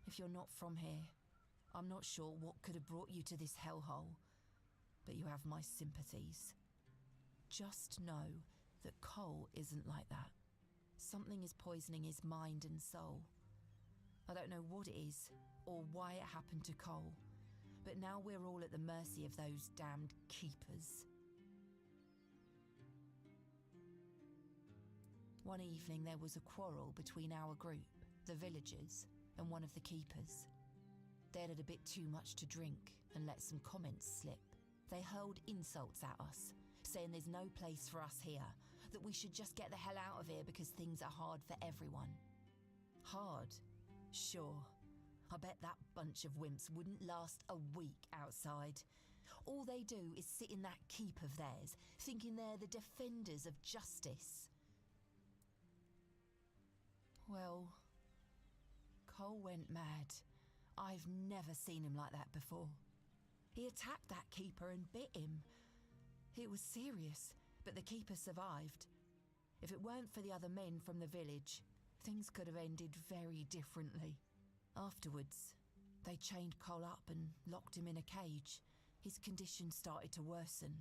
Speaker 13: If you're not from here, I'm not sure what could have brought you to this hellhole, but you have my sympathies. Just know that Cole isn't like that. Something is poisoning his mind and soul. I don't know what it is, or why it happened to Cole, but now we're all at the mercy of those damned keepers. One evening there was a quarrel between our group, the villagers, and one of the keepers. They'd had a bit too much to drink and let some comments slip. They hurled insults at us, saying there's no place for us here, that we should just get the hell out of here because things are hard for everyone. Hard? Sure. I bet that bunch of wimps wouldn't last a week outside. All they do is sit in that keep of theirs, thinking they're the defenders of justice. Well, Cole went mad. I've never seen him like that before. He attacked that keeper and bit him. It was serious, but the keeper survived. If it weren't for the other men from the village, things could have ended very differently. Afterwards, they chained Cole up and locked him in a cage. His condition started to worsen.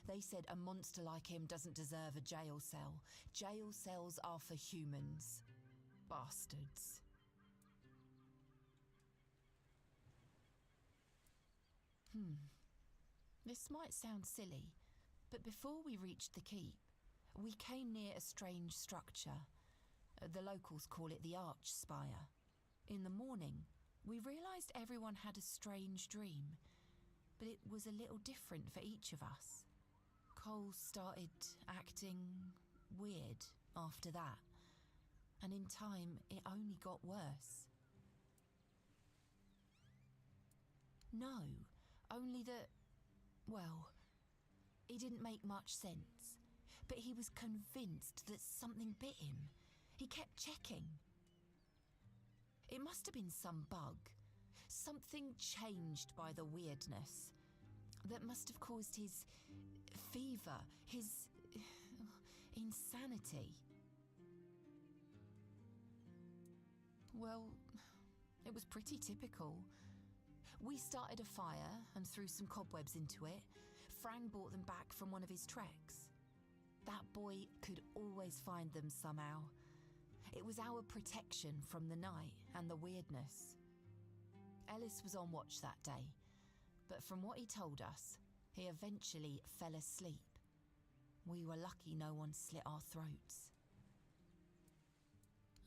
Speaker 13: They said a monster like him doesn't deserve a jail cell. Jail cells are for humans. Bastards. This might sound silly, but before we reached the keep, we came near a strange structure. The locals call it the Arch Spire. In the morning, we realised everyone had a strange dream, but it was a little different for each of us. Cole started acting weird after that, and in time it only got worse. No, only that, well, it didn't make much sense, but he was convinced that something bit him. He kept checking. It must have been some bug. Something changed by the weirdness that must have caused his fever, his insanity. Well, it was pretty typical. We started a fire and threw some cobwebs into it. Fran brought them back from one of his treks. That boy could always find them somehow. It was our protection from the night and the weirdness. Ellis was on watch that day, but from what he told us, he eventually fell asleep. We were lucky no one slit our throats.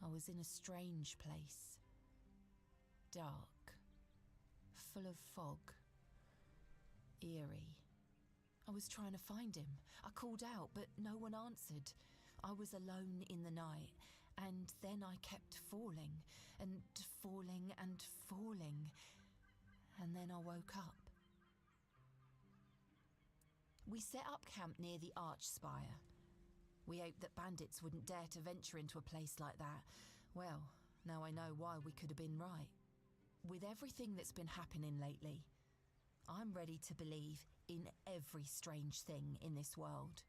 Speaker 13: I was in a strange place. Dark. Full of fog. Eerie. I was trying to find him. I called out, but no one answered. I was alone in the night, and then I kept falling, and falling, and falling. And then I woke up. We set up camp near the Arch Spire. We hoped that bandits wouldn't dare to venture into a place like that. Well, now I know why we could have been right. With everything that's been happening lately, I'm ready to believe in every strange thing in this world.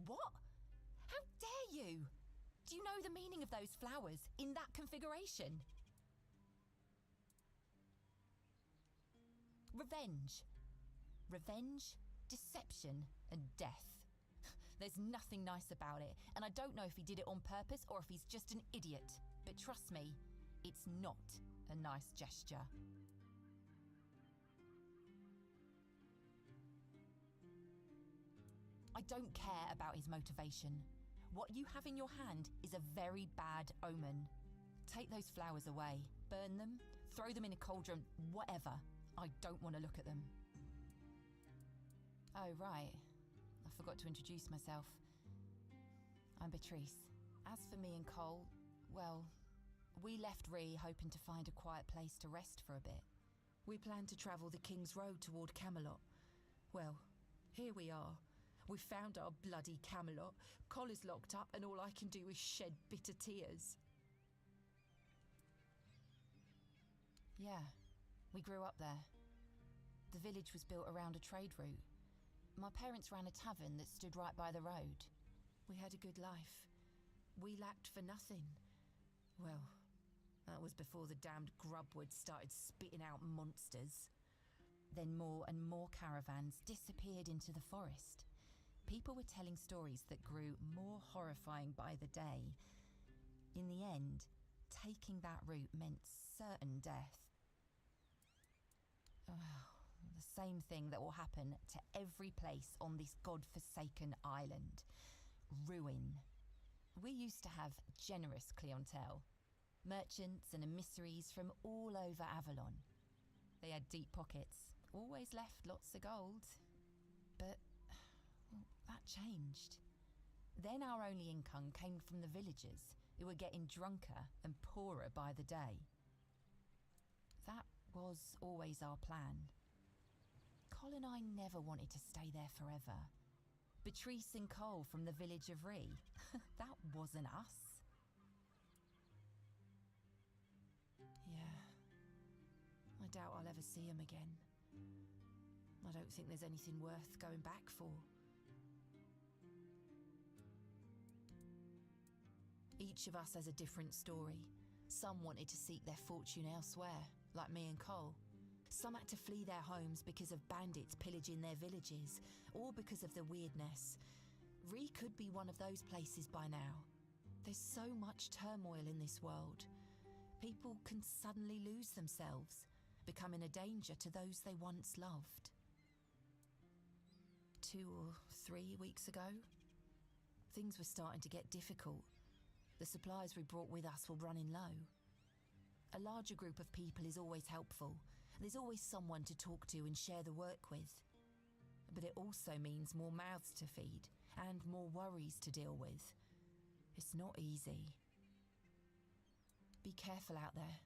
Speaker 13: What? How dare you? Do you know the meaning of those flowers in that configuration? Revenge. Revenge, deception, and death. There's nothing nice about it, and I don't know if he did it on purpose or if he's just an idiot. But trust me, it's not a nice gesture. I don't care about his motivation. What you have in your hand is a very bad omen. Take those flowers away, burn them, throw them in a cauldron, whatever. I don't want to look at them. Oh, right. I forgot to introduce myself. I'm Beatrice. As for me and Cole, well, we left Ree hoping to find a quiet place to rest for a bit. We planned to travel the King's Road toward Camelot. Well, here we are. We found our bloody Camelot. Collar's locked up and all I can do is shed bitter tears. Yeah, we grew up there. The village was built around a trade route. My parents ran a tavern that stood right by the road. We had a good life. We lacked for nothing. Well, that was before the damned grubwood started spitting out monsters. Then more and more caravans disappeared into the forest. People were telling stories that grew more horrifying by the day. In the end, taking that route meant certain death. The same thing that will happen to every place on this godforsaken island. Ruin. We used to have generous clientele. Merchants and emissaries from all over Avalon. They had deep pockets, always left lots of gold. But well, that changed. Then our only income came from the villagers, who were getting drunker and poorer by the day. That was always our plan. Col and I never wanted to stay there forever. Patrice and Cole from the village of Ree, that wasn't us. Yeah, I doubt I'll ever see him again. I don't think there's anything worth going back for. Each of us has a different story. Some wanted to seek their fortune elsewhere, like me and Cole. Some had to flee their homes because of bandits pillaging their villages, or because of the weirdness. Ree could be one of those places by now. There's so much turmoil in this world. People can suddenly lose themselves, becoming a danger to those they once loved. 2 or 3 weeks ago, things were starting to get difficult. The supplies we brought with us were running low. A larger group of people is always helpful. There's always someone to talk to and share the work with. But it also means more mouths to feed and more worries to deal with. It's not easy. Be careful out there.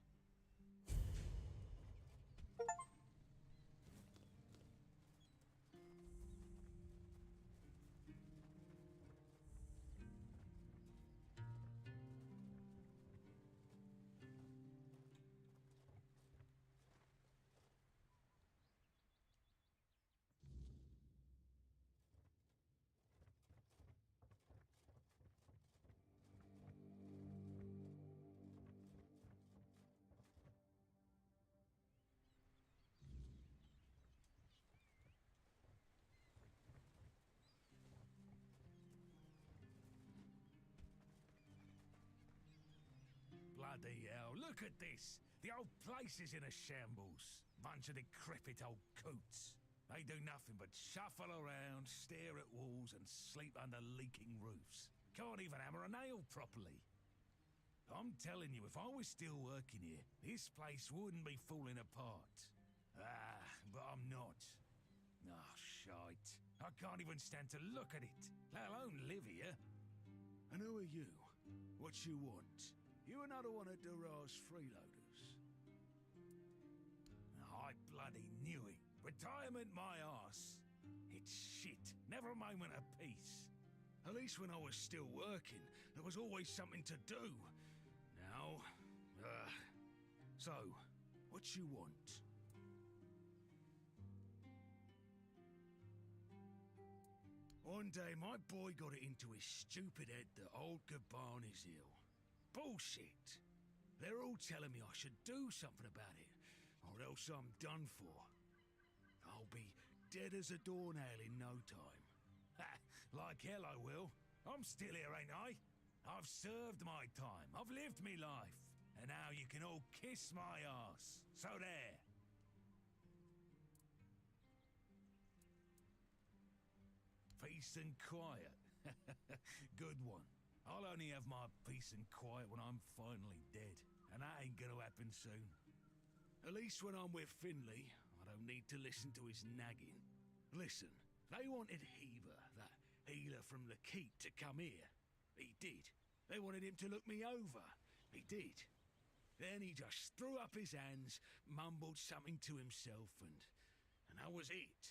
Speaker 14: Bloody hell, look at this! The old place is in a shambles. Bunch of decrepit old coots. They do nothing but shuffle around, stare at walls and sleep under leaking roofs. Can't even hammer a nail properly. I'm telling you, if I was still working here, this place wouldn't be falling apart. But I'm not. Oh, shite. I can't even stand to look at it, let alone live here. And who are you? What you want? You another one of Durar's freeloaders? I bloody knew it. Retirement my arse. It's shit. Never a moment of peace. At least when I was still working, there was always something to do. Now, so, what you want? One day, my boy got it into his stupid head that old Gaban is ill. Bullshit! They're all telling me I should do something about it, or else I'm done for. I'll be dead as a doornail in no time. Like hell I will. I'm still here, ain't I? I've served my time. I've lived me life. And now you can all kiss my arse. So there. Peace and quiet. Good one. I'll only have my peace and quiet when I'm finally dead. And that ain't gonna happen soon. At least when I'm with Finley, I don't need to listen to his nagging. Listen, they wanted Heaver, that healer from the keep, to come here. He did. They wanted him to look me over. He did. Then he just threw up his hands, mumbled something to himself, and that was it.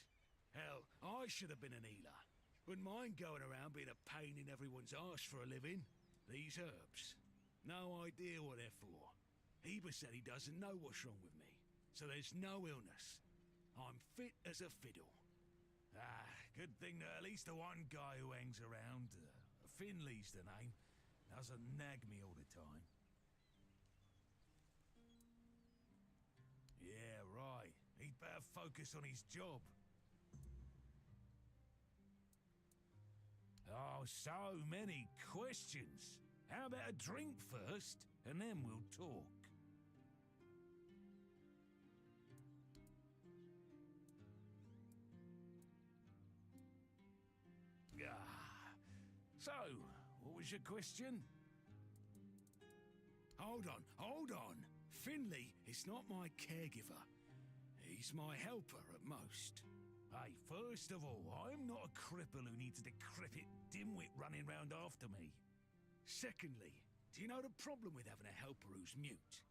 Speaker 14: Hell, I should have been an healer. Wouldn't mind going around being a pain in everyone's arse for a living. These herbs. No idea what they're for. Heber said he doesn't know what's wrong with me, so there's no illness. I'm fit as a fiddle. Ah, good thing that at least the one guy who hangs around, Finley's the name, doesn't nag me all the time. Yeah, right. He'd better focus on his job. Oh, so many questions. How about a drink first, and then we'll talk? So, what was your question? Hold on. Finley is not my caregiver. He's my helper at most. Hey, first of all, I'm not a cripple who needs a decrepit dimwit running round after me. Secondly, do you know the problem with having a helper who's mute?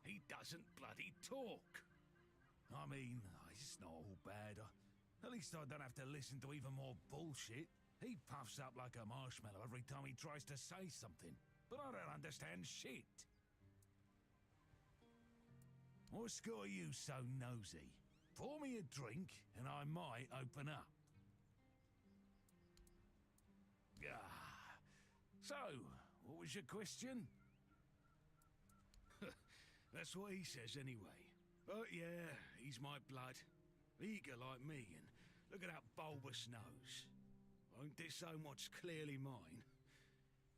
Speaker 14: He doesn't bloody talk. I mean, it's not all bad. At least I don't have to listen to even more bullshit. He puffs up like a marshmallow every time he tries to say something, but I don't understand shit. What's got you so nosy? Pour me a drink and I might open up. So, what was your question? That's what he says anyway. But yeah, he's my blood. Eager like me, and look at that bulbous nose. Won't this so much clearly mine?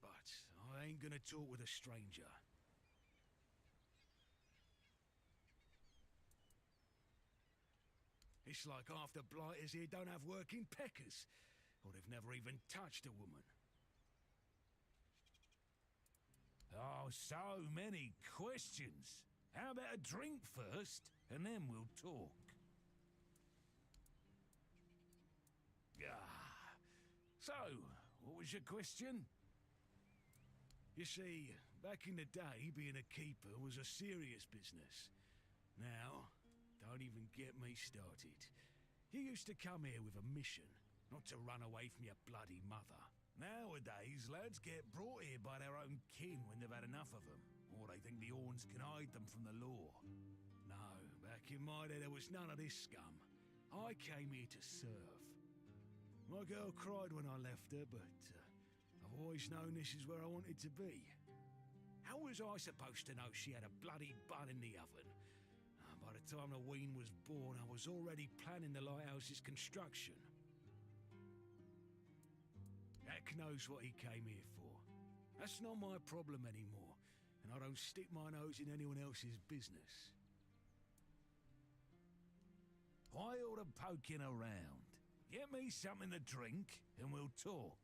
Speaker 14: But I ain't gonna talk with a stranger. It's like half the blighters here don't have working peckers, or they've never even touched a woman. Oh, so many questions. How about a drink first, and then we'll talk? So, what was your question? You see, back in the day, being a keeper was a serious business. Now, don't even get me started. You used to come here with a mission, not to run away from your bloody mother. Nowadays, lads get brought here by their own kin when they've had enough of them, or they think the Orns can hide them from the law. No, back in my day, there was none of this scum. I came here to serve. My girl cried when I left her, but I've always known this is where I wanted to be. How was I supposed to know she had a bloody bun in the oven? By the time the wean was born, I was already planning the lighthouse's construction. Heck knows what he came here for. That's not my problem anymore, and I don't stick my nose in anyone else's business. Why all the poking around? Get me something to drink, and we'll talk.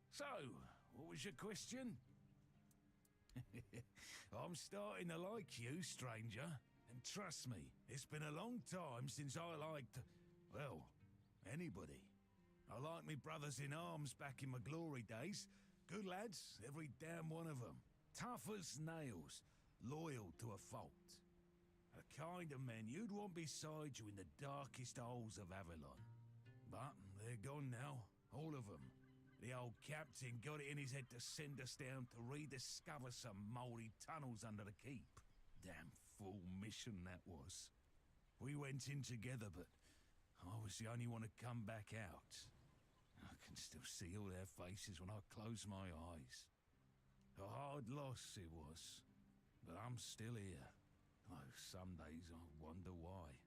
Speaker 14: So, what was your question? I'm starting to like you, stranger. And trust me, it's been a long time since I liked, well, anybody. I liked me brothers in arms back in my glory days. Good lads, every damn one of them. Tough as nails, loyal to a fault. The kind of men you'd want beside you in the darkest holes of Avalon. But they're gone now, all of them. The old captain got it in his head to send us down to rediscover some mouldy tunnels under the keep. Damn fool mission that was. We went in together, but I was the only one to come back out. I can still see all their faces when I close my eyes. A hard loss it was, but I'm still here. Oh, some days I wonder why.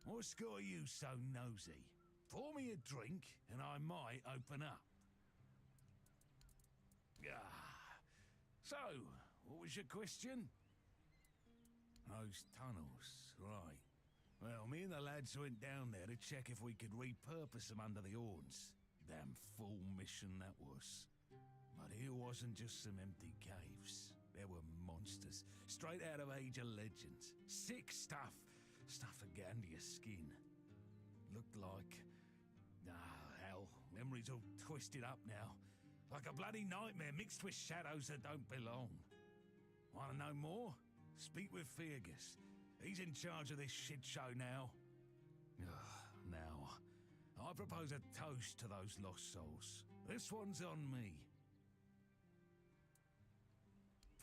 Speaker 14: What's got you so nosy? Pour me a drink and I might open up. So, what was your question? Those tunnels, right. Well, me and the lads went down there to check if we could repurpose them under the Orns. Damn fool mission that was. But here wasn't just some empty caves. There were monsters, straight out of Age of Legends. Sick stuff. Stuff that get under your skin. Looked like... hell, memory's all twisted up now. Like a bloody nightmare mixed with shadows that don't belong. Want to know more? Speak with Fergus. He's in charge of this shit show now. Now, I propose a toast to those lost souls. This one's on me.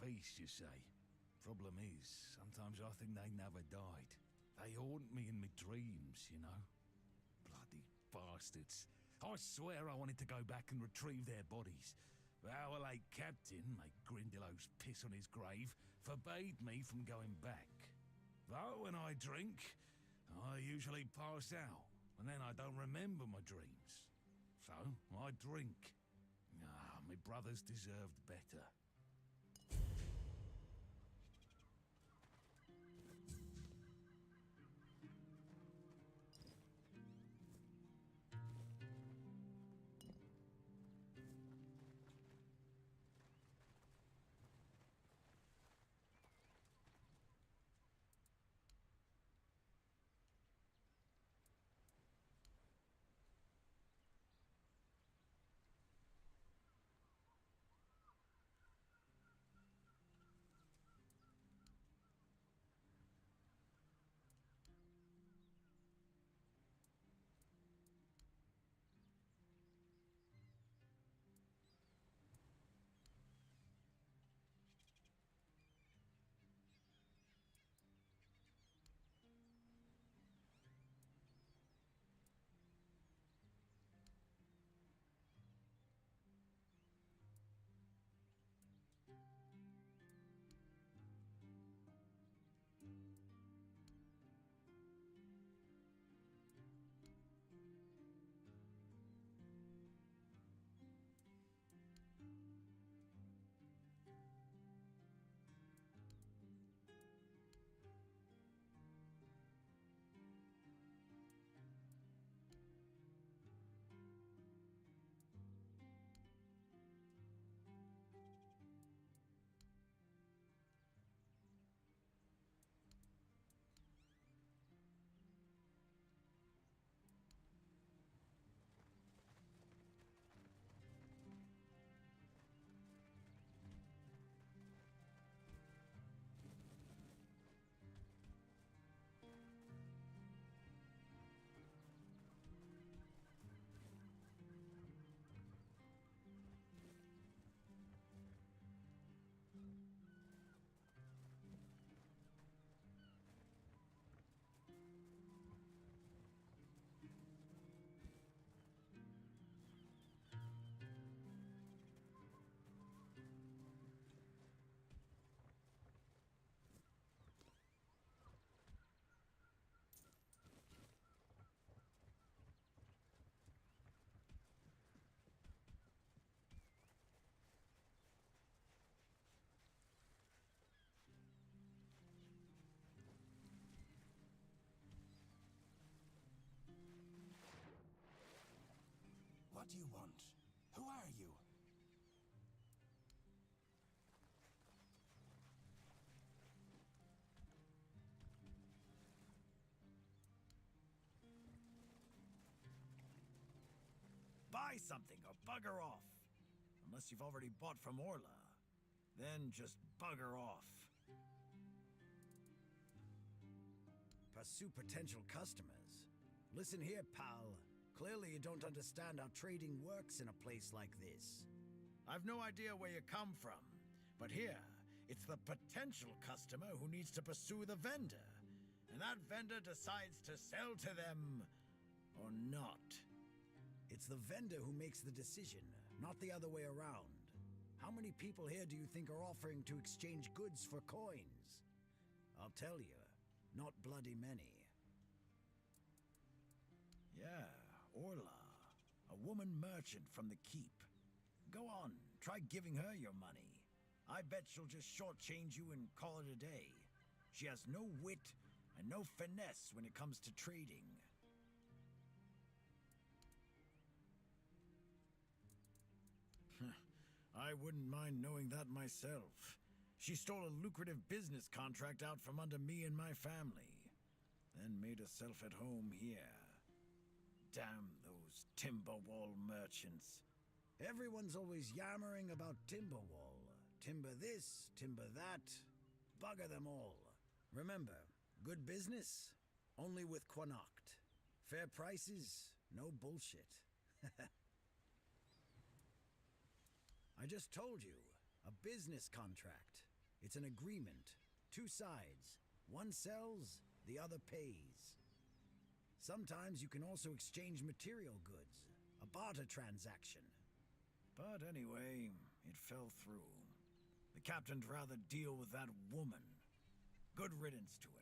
Speaker 14: Feast, you say? Problem is, sometimes I think they never died. They haunt me in my dreams, you know? Bloody bastards. I swear I wanted to go back and retrieve their bodies. But our late captain, make Grindelows piss on his grave, forbade me from going back. But when I drink, I usually pass out, and then I don't remember my dreams. So, I drink. My brothers deserved better.
Speaker 15: What do you want? Who are you?
Speaker 16: Buy something or bugger off. Unless you've already bought from Orla. Then just bugger off. Pursue potential customers. Listen here, pal. Clearly you don't understand how trading works in a place like this. I've no idea where you come from, but here, it's the potential customer who needs to pursue the vendor. And that vendor decides to sell to them or not. It's the vendor who makes the decision, not the other way around. How many people here do you think are offering to exchange goods for coins? I'll tell you, not bloody many. Yeah, Orla, a woman merchant from the keep. Go on, try giving her your money. I bet she'll just shortchange you and call it a day. She has no wit and no finesse when it comes to trading. I wouldn't mind knowing that myself. She stole a lucrative business contract out from under me and my family, then made herself at home here. Damn those Timberwall merchants. Everyone's always yammering about Timberwall. Timber this, timber that. Bugger them all. Remember, good business? Only with Quanacht. Fair prices, no bullshit. I just told you, a business contract. It's an agreement. Two sides. One sells, the other pays. Sometimes you can also exchange material goods. A barter transaction. But anyway, it fell through. The captain'd rather deal with that woman. Good riddance to him.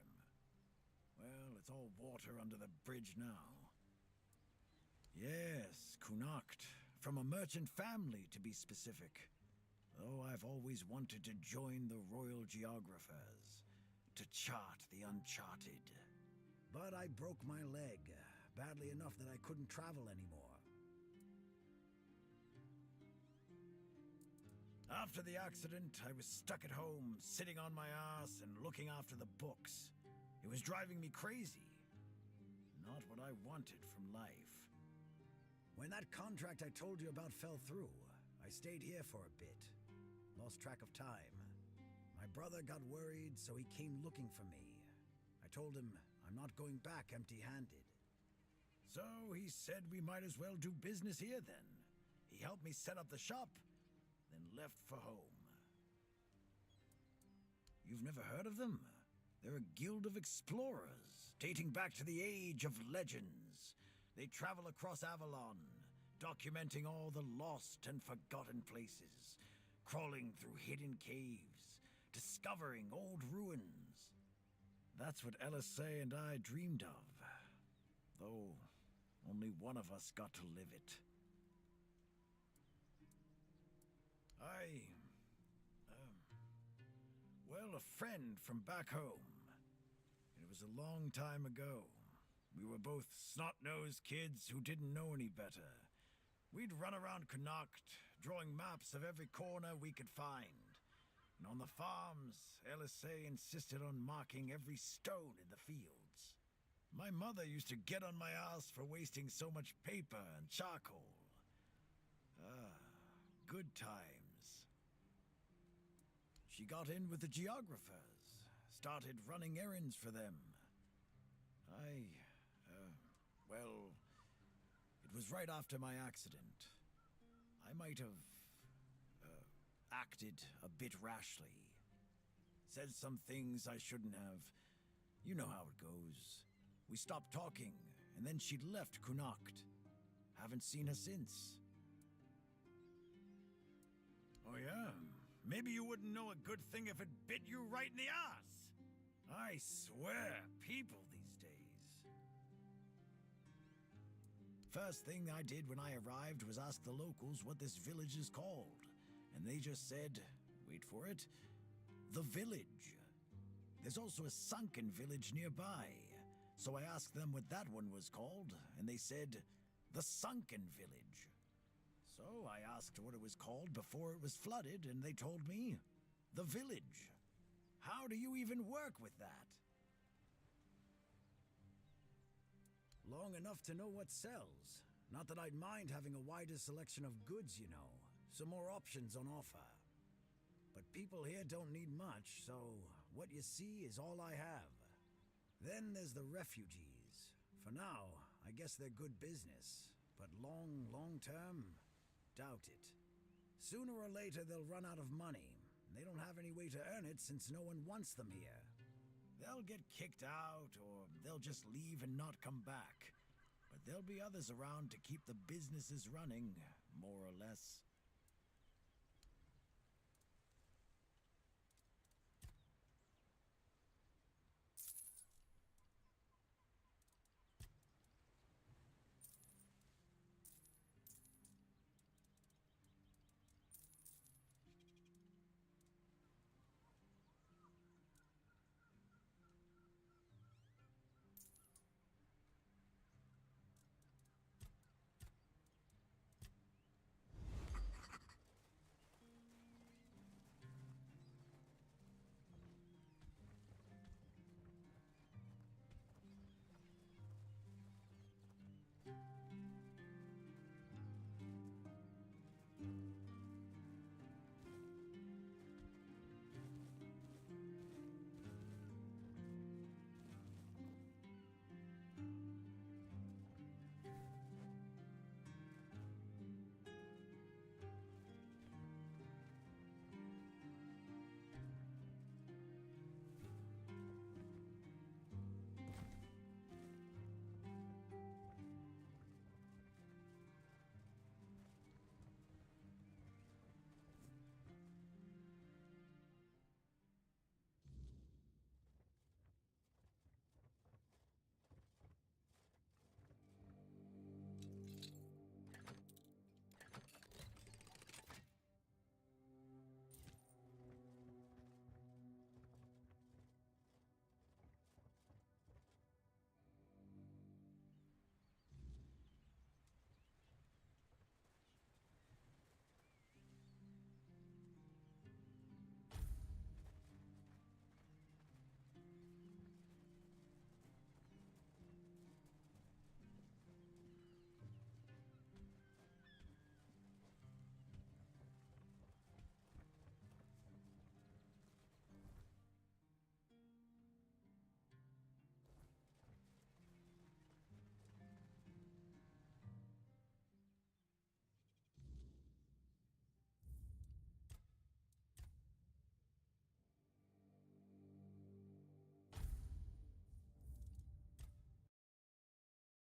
Speaker 16: Well, it's all water under the bridge now. Yes, Connacht. From a merchant family, to be specific. Though I've always wanted to join the Royal Geographers. To chart the uncharted. But I broke my leg, badly enough that I couldn't travel anymore. After the accident, I was stuck at home, sitting on my ass and looking after the books. It was driving me crazy. Not what I wanted from life. When that contract I told you about fell through, I stayed here for a bit. Lost track of time. My brother got worried, so he came looking for me. I told him I'm not going back empty-handed. So he said we might as well do business here then. He helped me set up the shop, then left for home. You've never heard of them? They're a guild of explorers, dating back to the age of legends. They travel across Avalon, documenting all the lost and forgotten places, crawling through hidden caves, discovering old ruins. That's what LSA and I dreamed of, though only one of us got to live it. Well, a friend from back home. It was a long time ago. We were both snot-nosed kids who didn't know any better. We'd run around Connacht, drawing maps of every corner we could find. And on the farms, LSA insisted on marking every stone in the fields. My mother used to get on my ass for wasting so much paper and charcoal. Good times. She got in with the geographers, started running errands for them. Well, it was right after my accident. I might have acted a bit rashly. Said some things I shouldn't have. You know how it goes. We stopped talking, and then she left Connacht. Haven't seen her since. Oh yeah? Maybe you wouldn't know a good thing if it bit you right in the ass. I swear, people these days. First thing I did when I arrived was ask the locals what this village is called. And they just said, wait for it, the village. There's also a sunken village nearby. So I asked them what that one was called, and they said, the Sunken Village. So I asked what it was called before it was flooded, and they told me, the village. How do you even work with that? Long enough to know what sells. Not that I'd mind having a wider selection of goods, you know. Some more options on offer. But people here don't need much, so what you see is all I have. Then there's the refugees. For now, I guess they're good business. But long term, doubt it. Sooner or later they'll run out of money. They don't have any way to earn it since no one wants them here. They'll get kicked out, or they'll just leave and not come back. But there'll be others around to keep the businesses running, more or less.